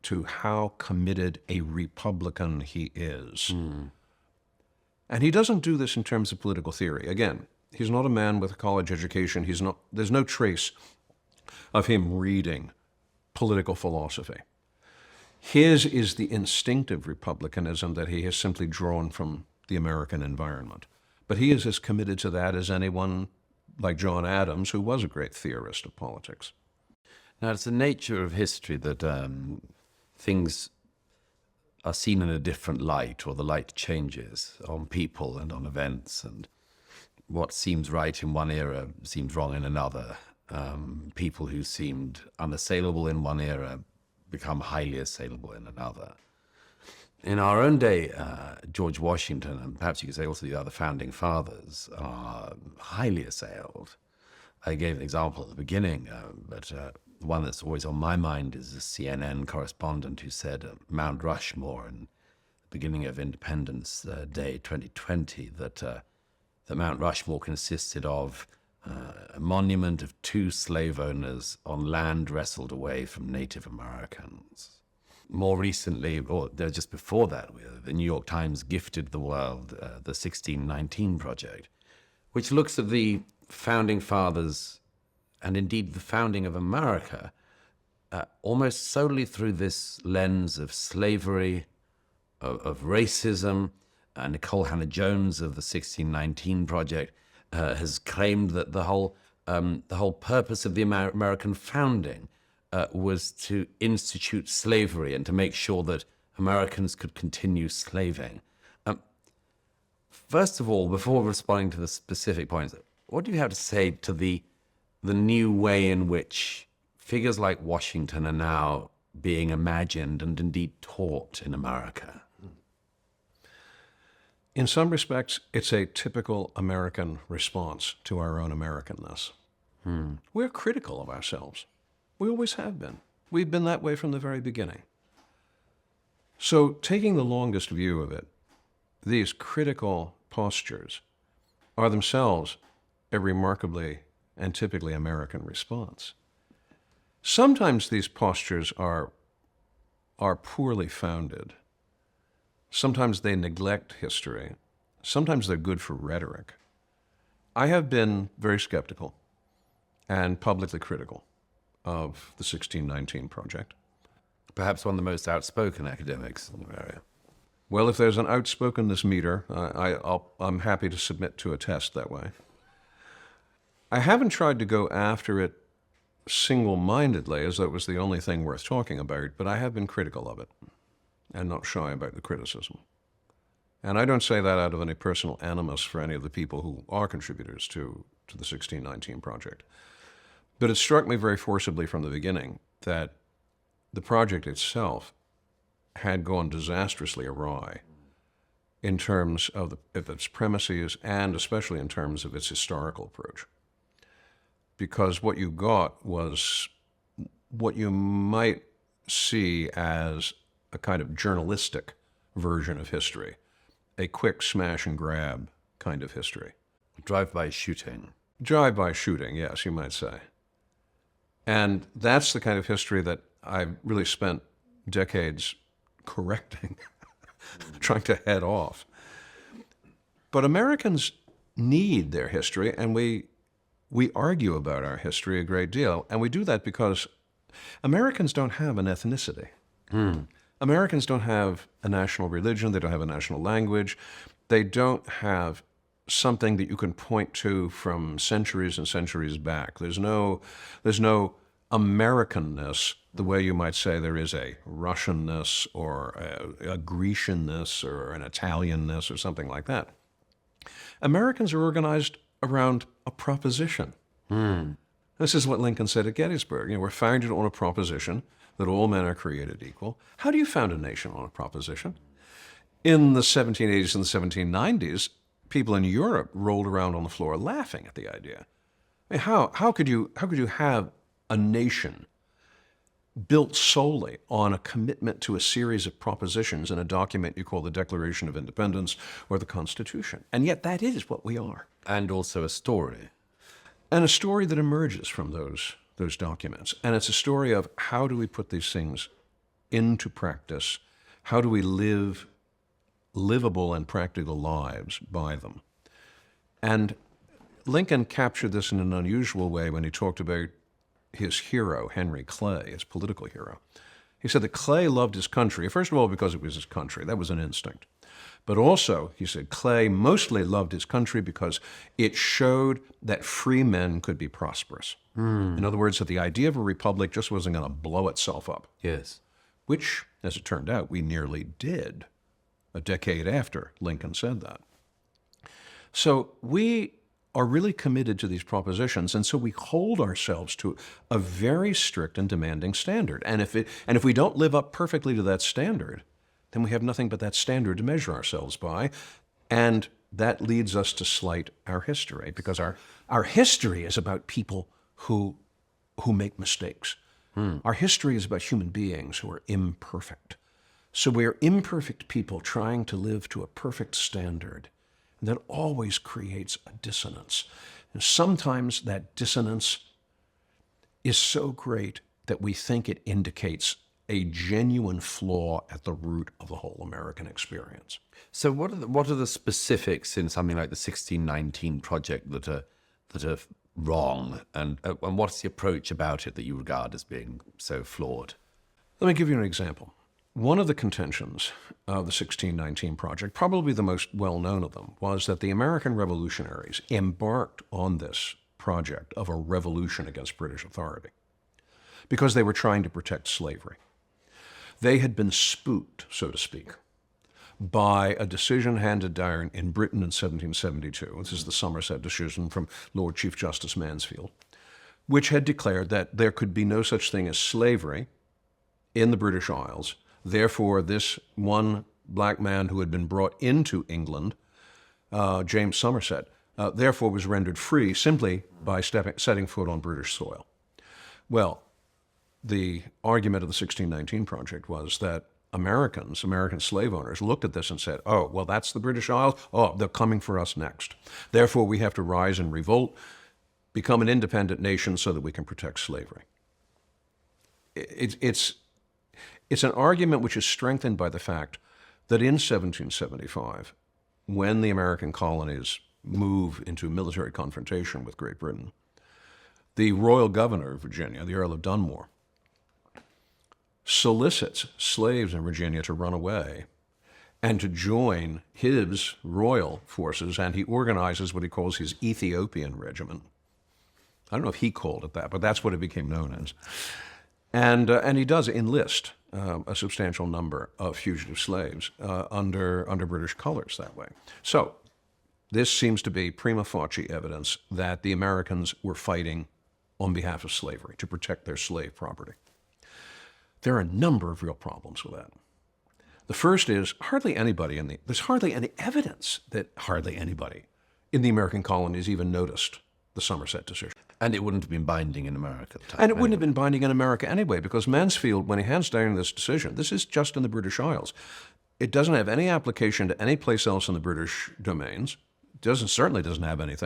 Speaker 2: to how committed a Republican he is. And he doesn't do this in terms of political theory. Again, he's not a man with a college education. There's no trace of him reading political philosophy. His is the instinctive republicanism that he has simply drawn from the American environment. But he is as committed to that as anyone like John Adams, who was a great theorist of politics.
Speaker 1: Now, it's the nature of history that things are seen in a different light, or the light changes on people and on events, and what seems right in one era seems wrong in another. People who seemed unassailable in one era become highly assailable in another. In our own day, George Washington, and perhaps you could say also the other founding fathers, are highly assailed. I gave an example at the beginning, but the one that's always on my mind is a CNN correspondent who said at Mount Rushmore in the beginning of Independence Day 2020 that Mount Rushmore consisted of a monument of 2 slave owners on land wrestled away from Native Americans. More recently, or just before that, the New York Times gifted the world the 1619 Project, which looks at the founding fathers and indeed the founding of America almost solely through this lens of slavery, of racism. Nicole Hannah-Jones of the 1619 Project has claimed that the whole purpose of the American founding was to institute slavery and to make sure that Americans could continue slaving. First of all, before responding to the specific points, what do you have to say to the new way in which figures like Washington are now being imagined and indeed taught in America?
Speaker 2: In some respects, it's a typical American response to our own Americanness. We're critical of ourselves. We always have been. We've been that way from the very beginning. So, taking the longest view of it, these critical postures are themselves a remarkably and typically American response. Sometimes these postures are poorly founded. Sometimes they neglect history. Sometimes they're good for rhetoric. I have been very skeptical and publicly critical of the 1619 Project.
Speaker 1: Perhaps one of the most outspoken academics in the area.
Speaker 2: Well, if there's an outspokenness meter, I'm happy to submit to a test that way. I haven't tried to go after it single-mindedly, as though it was the only thing worth talking about, but I have been critical of it and not shy about the criticism. And I don't say that out of any personal animus for any of the people who are contributors to the 1619 project. But it struck me very forcibly from the beginning that the project itself had gone disastrously awry in terms of its premises and especially in terms of its historical approach. Because what you got was what you might see as a kind of journalistic version of history, a quick smash and grab kind of history.
Speaker 1: Drive-by shooting.
Speaker 2: Drive-by shooting, yes, you might say. And that's the kind of history that I've really spent decades correcting, trying to head off. But Americans need their history, and we argue about our history a great deal. And we do that because Americans don't have an ethnicity. Americans don't have a national religion. They don't have a national language. They don't have something that you can point to from centuries and centuries back. There's no Americanness the way you might say there is a Russianness or a Grecianness or an Italianness or something like that. Americans are organized around a proposition. This is what Lincoln said at Gettysburg. We're founded on a proposition that all men are created equal. How do you found a nation on a proposition? In the 1780s and the 1790s, people in Europe rolled around on the floor laughing at the idea. I mean, how could you have a nation built solely on a commitment to a series of propositions in a document you call the Declaration of Independence or the Constitution? And yet that is what we are.
Speaker 1: And also a story.
Speaker 2: And a story that emerges from those documents. And it's a story of how do we put these things into practice? How do we live livable and practical lives by them? And Lincoln captured this in an unusual way when he talked about his hero, Henry Clay, his political hero. He said that Clay loved his country, first of all, because it was his country. That was an instinct. But also, he said, Clay mostly loved his country because it showed that free men could be prosperous. In other words, that the idea of a republic just wasn't going to blow itself up.
Speaker 1: Yes.
Speaker 2: Which, as it turned out, we nearly did a decade after Lincoln said that. So we are really committed to these propositions, and so we hold ourselves to a very strict and demanding standard. And if we don't live up perfectly to that standard, then we have nothing but that standard to measure ourselves by, and that leads us to slight our history, because our history is about people who make mistakes. Our history is about human beings who are imperfect. So we're imperfect people trying to live to a perfect standard. And that always creates a dissonance. And sometimes that dissonance is so great that we think it indicates a genuine flaw at the root of the whole American experience.
Speaker 1: So what are the specifics in something like the 1619 project that are wrong, and what's the approach about it that you regard as being so flawed?
Speaker 2: Let me give you an example. One of the contentions of the 1619 project, probably the most well-known of them, was that the American revolutionaries embarked on this project of a revolution against British authority because they were trying to protect slavery. They had been spooked, so to speak, by a decision handed down in Britain in 1772. This is the Somerset decision from Lord Chief Justice Mansfield, which had declared that there could be no such thing as slavery in the British Isles. Therefore, this one black man who had been brought into England, James Somerset, therefore was rendered free simply by setting foot on British soil. Well, the argument of the 1619 project was that American slave owners looked at this and said, oh, well, that's the British Isles. Oh, they're coming for us next. Therefore, we have to rise and revolt, become an independent nation so that we can protect slavery. It's an argument which is strengthened by the fact that in 1775, when the American colonies move into military confrontation with Great Britain, the royal governor of Virginia, the Earl of Dunmore, solicits slaves in Virginia to run away and to join his royal forces, and he organizes what he calls his Ethiopian regiment. I don't know if he called it that, but that's what it became known as. And he does enlist a substantial number of fugitive slaves under British colors that way. So this seems to be prima facie evidence that the Americans were fighting on behalf of slavery to protect their slave property. There are a number of real problems with that. The first is there's hardly any evidence that hardly anybody in the American colonies even noticed the Somerset decision.
Speaker 1: And it wouldn't have been binding in America at the time.
Speaker 2: And it wouldn't have been binding in America anyway, because Mansfield, when he hands down this decision, this is just in the British Isles. It doesn't have any application to any place else in the British domains. It certainly doesn't have any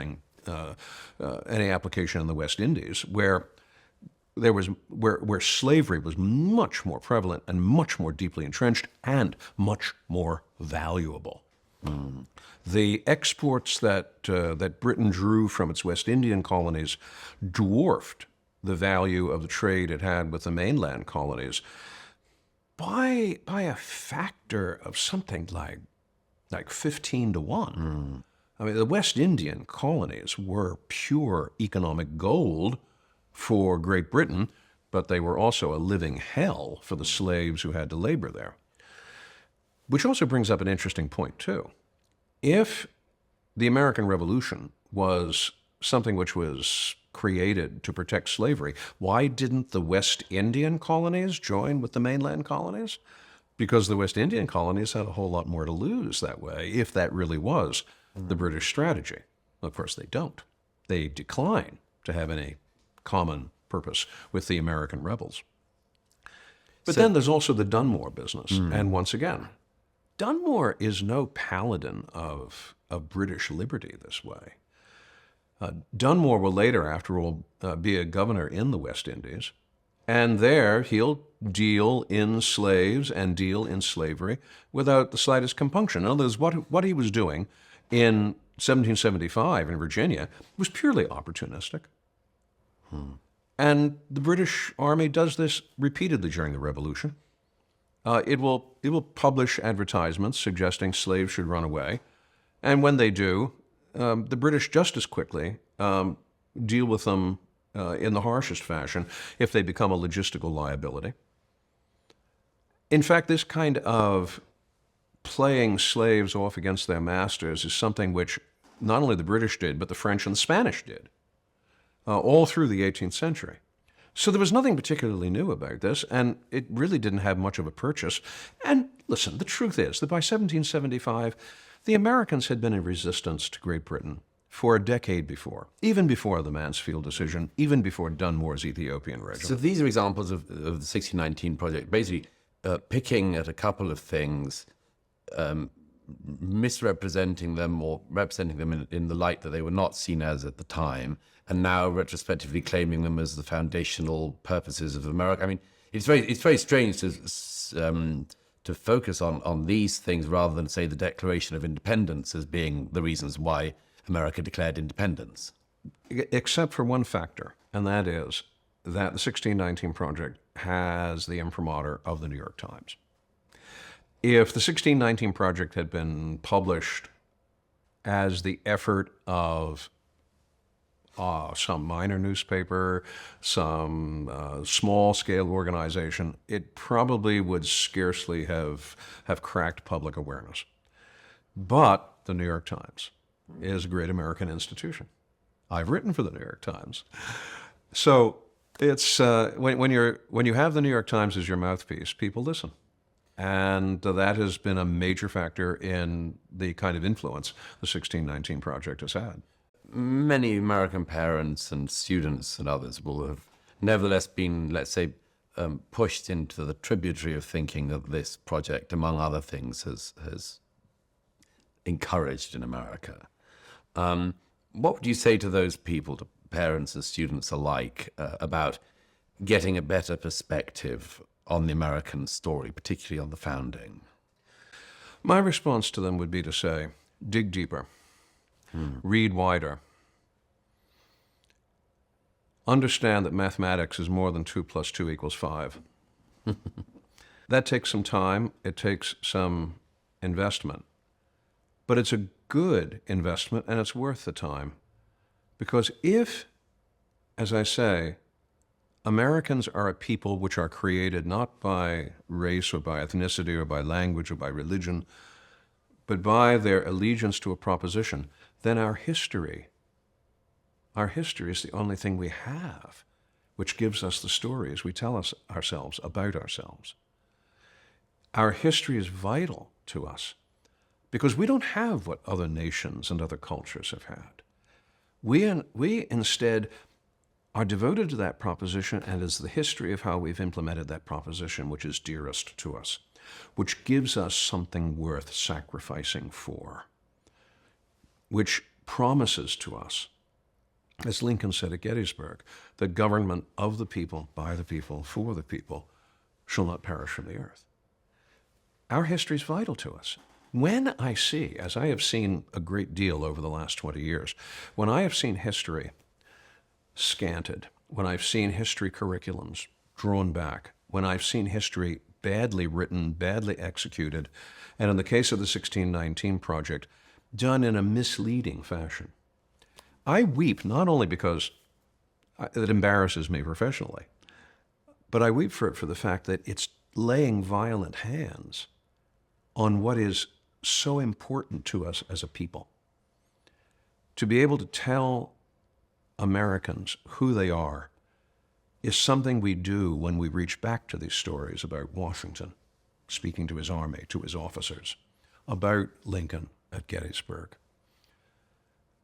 Speaker 2: application in the West Indies, where slavery was much more prevalent and much more deeply entrenched and much more valuable. The exports that Britain drew from its West Indian colonies dwarfed the value of the trade it had with the mainland colonies by a factor of something like 15 to 1. I mean, the West Indian colonies were pure economic gold for Great Britain, but they were also a living hell for the slaves who had to labor there. Which also brings up an interesting point, too. If the American Revolution was something which was created to protect slavery, why didn't the West Indian colonies join with the mainland colonies? Because the West Indian colonies had a whole lot more to lose that way, if that really was the British strategy. Of course, they don't. They decline to have any common purpose with the American rebels. But then there's also the Dunmore business. And once again, Dunmore is no paladin of British liberty this way. Dunmore will later, after all, be a governor in the West Indies, and there he'll deal in slaves and deal in slavery without the slightest compunction. In other words, what he was doing in 1775 in Virginia was purely opportunistic. And the British Army does this repeatedly during the Revolution. It will publish advertisements suggesting slaves should run away. And when they do, the British just as quickly deal with them in the harshest fashion if they become a logistical liability. In fact, this kind of playing slaves off against their masters is something which not only the British did, but the French and the Spanish did, all through the 18th century. So there was nothing particularly new about this, and it really didn't have much of a purchase. And listen, the truth is that by 1775, the Americans had been in resistance to Great Britain for a decade before, even before the Mansfield decision, even before Dunmore's Ethiopian regiment.
Speaker 1: So these are examples of the 1619 project, basically picking at a couple of things, misrepresenting them or representing them in the light that they were not seen as at the time, and now retrospectively claiming them as the foundational purposes of America. I mean, it's very strange to focus on these things rather than say the Declaration of Independence as being the reasons why America declared independence.
Speaker 2: Except for one factor, and that is that the 1619 Project has the imprimatur of the New York Times. If the 1619 Project had been published as the effort of some minor newspaper, some small-scale organization, it probably would scarcely have cracked public awareness. But the New York Times is a great American institution. I've written for the New York Times. So it's when you have the New York Times as your mouthpiece, people listen. And that has been a major factor in the kind of influence the 1619 Project has had.
Speaker 1: Many American parents and students and others will have nevertheless been, let's say, pushed into the tributary of thinking that this project, among other things, has encouraged in America. What would you say to those people, to parents and students alike, about getting a better perspective on the American story, particularly on the founding?
Speaker 2: My response to them would be to say, dig deeper, read wider, understand that mathematics is more than 2 + 2 = 5. That takes some time, it takes some investment, but it's a good investment and it's worth the time. Because if as I say, Americans are a people which are created not by race or by ethnicity or by language or by religion, but by their allegiance to a proposition. Then our history is the only thing we have which gives us the stories we tell ourselves about ourselves. Our history is vital to us because we don't have what other nations and other cultures have had. We instead are devoted to that proposition, and it's the history of how we've implemented that proposition which is dearest to us, which gives us something worth sacrificing for, which promises to us, as Lincoln said at Gettysburg, the government of the people, by the people, for the people, shall not perish from the earth. Our history is vital to us. When I see, as I have seen a great deal over the last 20 years, when I have seen history scanted, when I've seen history curriculums drawn back, when I've seen history badly written, badly executed, and in the case of the 1619 Project, done in a misleading fashion, I weep not only because it embarrasses me professionally, but I weep for the fact that it's laying violent hands on what is so important to us as a people. To be able to tell Americans who they are is something we do when we reach back to these stories about Washington, speaking to his army, to his officers, about Lincoln at Gettysburg,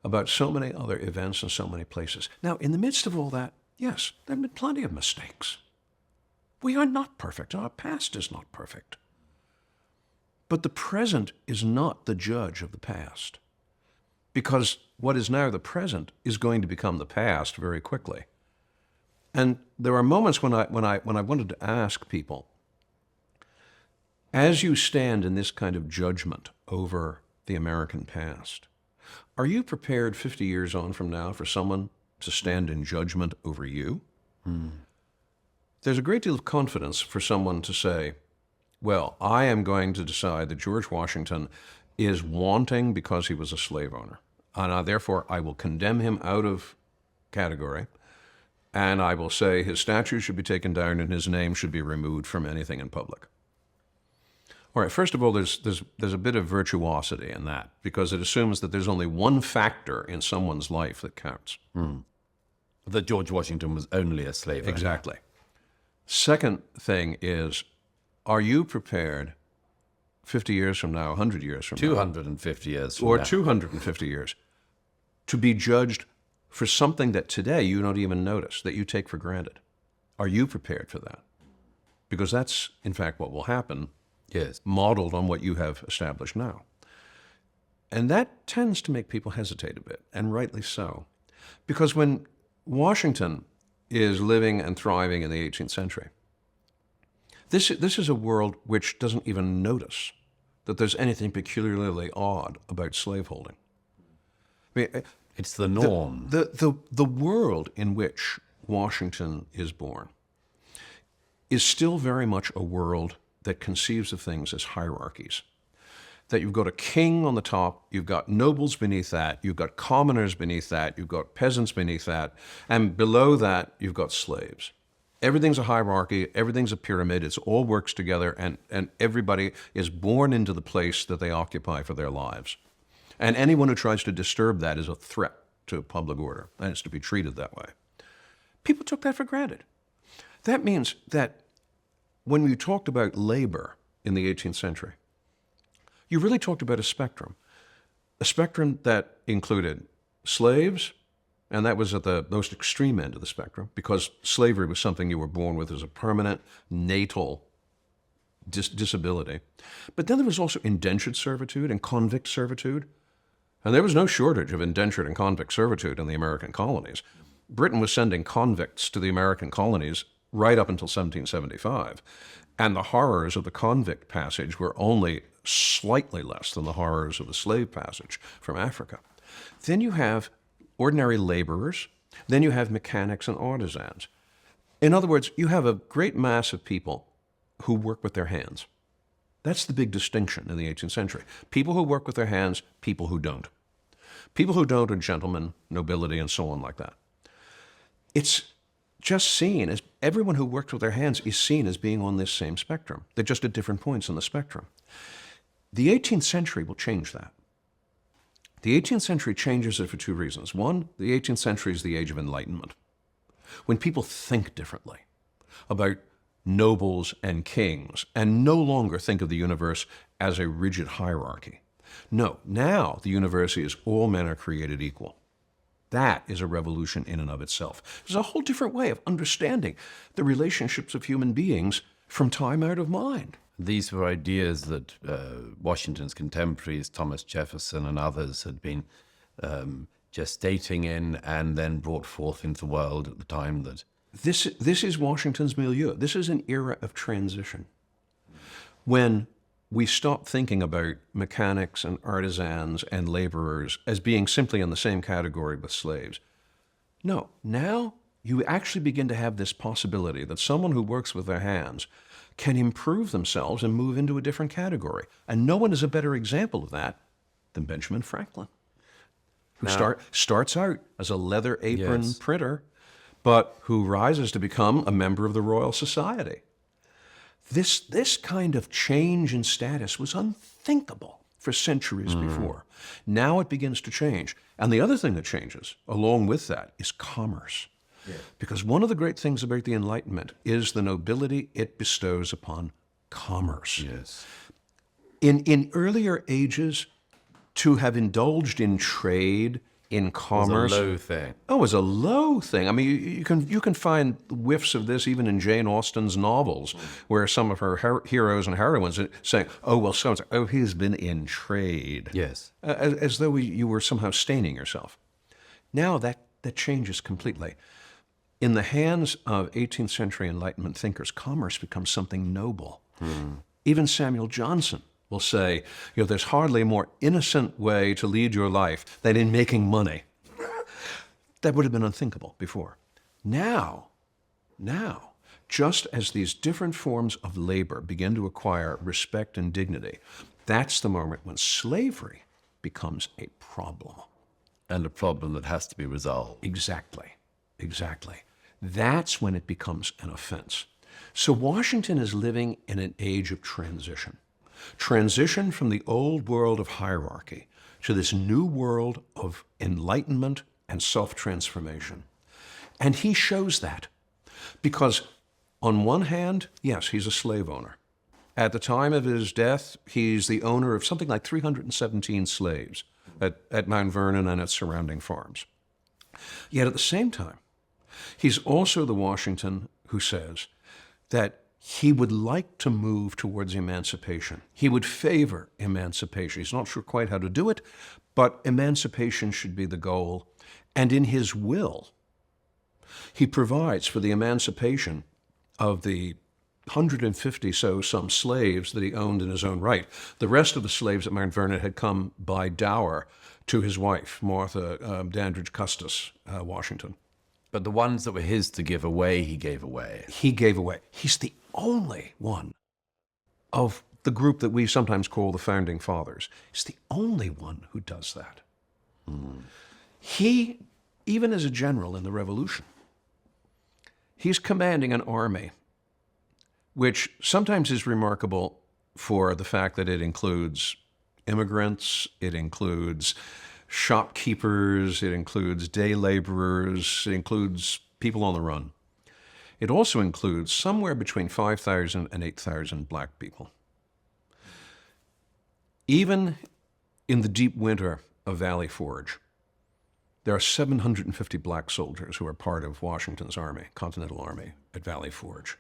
Speaker 2: about so many other events in so many places. Now, in the midst of all that, yes, there have been plenty of mistakes. We are not perfect. Our past is not perfect. But the present is not the judge of the past, because what is now the present is going to become the past very quickly. And there are moments when I wanted to ask people, as you stand in this kind of judgment over the American past, are you prepared 50 years on from now for someone to stand in judgment over you? There's a great deal of confidence for someone to say, well, I am going to decide that George Washington is wanting because he was a slave owner, and therefore I will condemn him out of category, and I will say his statue should be taken down and his name should be removed from anything in public. All right, first of all, there's a bit of virtuosity in that, because it assumes that there's only one factor in someone's life that counts.
Speaker 1: That George Washington was only a slave owner.
Speaker 2: Exactly. Second thing is, are you prepared 50 years from now, 100 years from now,
Speaker 1: 250 years from
Speaker 2: or
Speaker 1: now.
Speaker 2: 250 years, to be judged for something that today you don't even notice, that you take for granted? Are you prepared for that? Because that's, in fact, what will happen,
Speaker 1: Yes.
Speaker 2: modeled on what you have established now. And that tends to make people hesitate a bit, and rightly so. Because when Washington is living and thriving in the 18th century, this is a world which doesn't even notice that there's anything peculiarly odd about slaveholding. I mean,
Speaker 1: It's the norm.
Speaker 2: the world in which Washington is born is still very much a world that conceives of things as hierarchies. That you've got a king on the top, you've got nobles beneath that, you've got commoners beneath that, you've got peasants beneath that, and below that, you've got slaves. Everything's a hierarchy, everything's a pyramid, it all works together, and everybody is born into the place that they occupy for their lives. And anyone who tries to disturb that is a threat to public order, and it's to be treated that way. People took that for granted. That means that when we talked about labor in the 18th century, you really talked about a spectrum that included slaves, and that was at the most extreme end of the spectrum, because slavery was something you were born with as a permanent natal disability. But then there was also indentured servitude and convict servitude, and there was no shortage of indentured and convict servitude in the American colonies. Britain was sending convicts to the American colonies right up until 1775, and the horrors of the convict passage were only slightly less than the horrors of the slave passage from Africa. Then you have ordinary laborers, then you have mechanics and artisans. In other words, you have a great mass of people who work with their hands. That's the big distinction in the 18th century. People who work with their hands, people who don't. People who don't are gentlemen, nobility, and so on like that. it's just seen as everyone who worked with their hands is seen as being on this same spectrum. They're just at different points on the spectrum. The 18th century will change that. The 18th century changes it for two reasons. One, the 18th century is the age of enlightenment, when people think differently about nobles and kings and no longer think of the universe as a rigid hierarchy. No, now the universe is all men are created equal. That is a revolution in and of itself. There's a whole different way of understanding the relationships of human beings from time out of mind.
Speaker 1: These were ideas that Washington's contemporaries, Thomas Jefferson and others, had been gestating in and then brought forth into the world at the time that...
Speaker 2: This is Washington's milieu. This is an era of transition. When we stop thinking about mechanics and artisans and laborers as being simply in the same category with slaves. No, now you actually begin to have this possibility that someone who works with their hands can improve themselves and move into a different category. And no one is a better example of that than Benjamin Franklin, who starts out as a leather apron printer, but who rises to become a member of the Royal Society. This kind of change in status was unthinkable for centuries before. Now it begins to change. And the other thing that changes along with that is commerce. Yeah. Because one of the great things about the Enlightenment is the nobility it bestows upon commerce.
Speaker 1: Yes.
Speaker 2: In earlier ages, to have indulged in trade, in commerce...
Speaker 1: It was a low thing.
Speaker 2: Oh, it was a low thing. I mean, you can find whiffs of this even in Jane Austen's novels, where some of her heroes and heroines are saying, oh, well, so-and-so, oh, he's been in trade.
Speaker 1: Yes.
Speaker 2: As though you were somehow staining yourself. Now that changes completely. In the hands of 18th century Enlightenment thinkers, commerce becomes something noble. Even Samuel Johnson will say, there's hardly a more innocent way to lead your life than in making money. That would have been unthinkable before. Now, just as these different forms of labor begin to acquire respect and dignity, that's the moment when slavery becomes a problem.
Speaker 1: And a problem that has to be resolved.
Speaker 2: Exactly. That's when it becomes an offense. So Washington is living in an age of transition. Transition from the old world of hierarchy to this new world of enlightenment and self-transformation. And he shows that because on one hand, yes, he's a slave owner. At the time of his death, he's the owner of something like 317 slaves at Mount Vernon and its surrounding farms. Yet at the same time, he's also the Washington who says that he would like to move towards emancipation. He would favor emancipation. He's not sure quite how to do it, but emancipation should be the goal. And in his will, he provides for the emancipation of the 150 some slaves that he owned in his own right. The rest of the slaves at Mount Vernon had come by dower to his wife, Martha Dandridge Custis Washington.
Speaker 1: But the ones that were his to give away, he gave away.
Speaker 2: He gave away. He's the only one of the group that we sometimes call the Founding Fathers. He's the only one who does that. He, even as a general in the Revolution, he's commanding an army, which sometimes is remarkable for the fact that it includes immigrants, it includes shopkeepers, it includes day laborers, it includes people on the run. It also includes somewhere between 5,000 and 8,000 black people. Even in the deep winter of Valley Forge, there are 750 black soldiers who are part of Washington's army, Continental Army, at Valley Forge.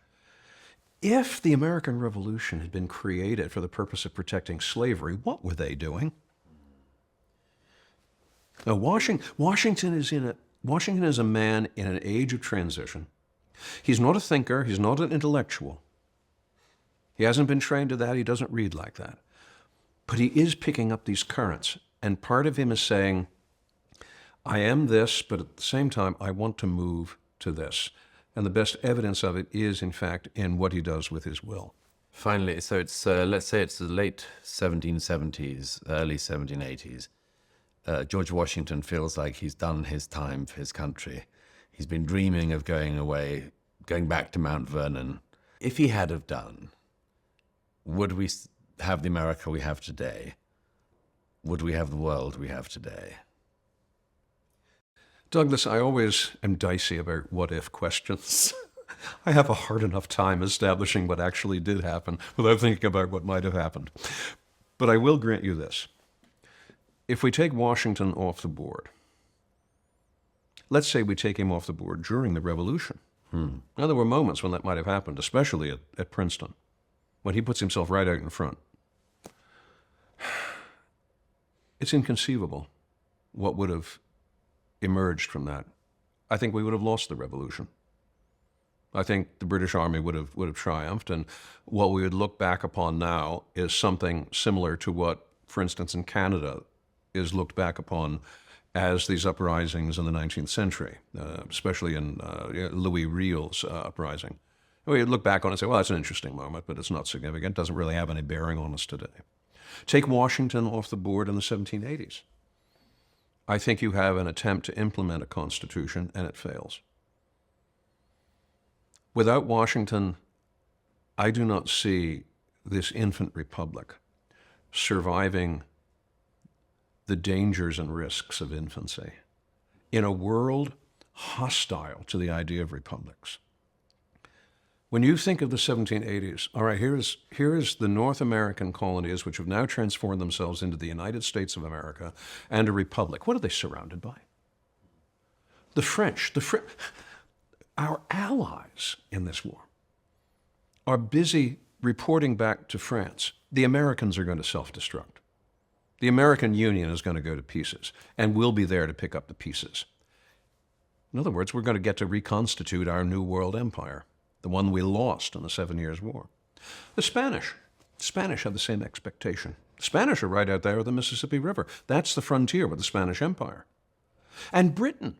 Speaker 2: If the American Revolution had been created for the purpose of protecting slavery, what were they doing? Now, Washington is a man in an age of transition. He's not a thinker. He's not an intellectual. He hasn't been trained to that. He doesn't read like that. But he is picking up these currents. And part of him is saying, I am this, but at the same time, I want to move to this. And the best evidence of it is, in fact, in what he does with his will.
Speaker 1: Finally, so it's, let's say it's the late 1770s, early 1780s. George Washington feels like he's done his time for his country. He's been dreaming of going away, going back to Mount Vernon. If he had have done, would we have the America we have today? Would we have the world we have today?
Speaker 2: Douglas, I always am dicey about what-if questions. I have a hard enough time establishing what actually did happen without thinking about what might have happened. But I will grant you this. If we take Washington off the board, let's say we take him off the board during the Revolution. Now, there were moments when that might have happened, especially at Princeton, when he puts himself right out in front. It's inconceivable what would have emerged from that. I think we would have lost the Revolution. I think the British Army would have triumphed, and what we would look back upon now is something similar to what, for instance, in Canada is looked back upon as these uprisings in the 19th century, especially in Louis Riel's uprising. We look back on it and say, well, that's an interesting moment, but it's not significant. It doesn't really have any bearing on us today. Take Washington off the board in the 1780s. I think you have an attempt to implement a constitution, and it fails. Without Washington, I do not see this infant republic surviving the dangers and risks of infancy in a world hostile to the idea of republics. When you think of the 1780s, all right, here is the North American colonies, which have now transformed themselves into the United States of America and a republic. What are they surrounded by? The French, our allies in this war, are busy reporting back to France, the Americans are going to self-destruct. The American Union is going to go to pieces, and we'll be there to pick up the pieces. In other words, we're going to get to reconstitute our new world empire, the one we lost in the 7 Years' War. The Spanish have the same expectation. The Spanish are right out there with the Mississippi River. That's the frontier with the Spanish Empire. And Britain.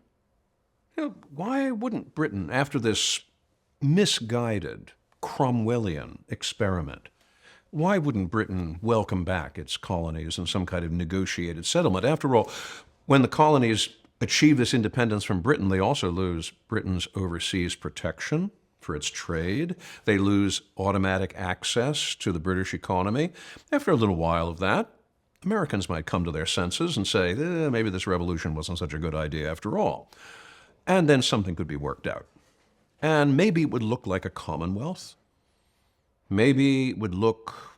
Speaker 2: Why wouldn't Britain, after this misguided Cromwellian experiment, why wouldn't Britain welcome back its colonies in some kind of negotiated settlement? After all, when the colonies achieve this independence from Britain, they also lose Britain's overseas protection for its trade. They lose automatic access to the British economy. After a little while of that, Americans might come to their senses and say, maybe this revolution wasn't such a good idea after all. And then something could be worked out. And maybe it would look like a commonwealth. Maybe it would look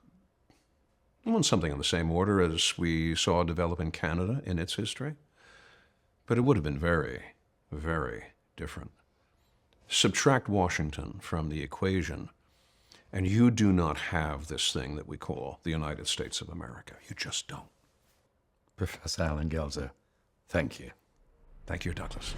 Speaker 2: something in the same order as we saw develop in Canada in its history. But it would have been very, very different. Subtract Washington from the equation, and you do not have this thing that we call the United States of America. You just don't.
Speaker 1: Professor Alan Guelzo, thank you.
Speaker 2: Thank you, Douglas.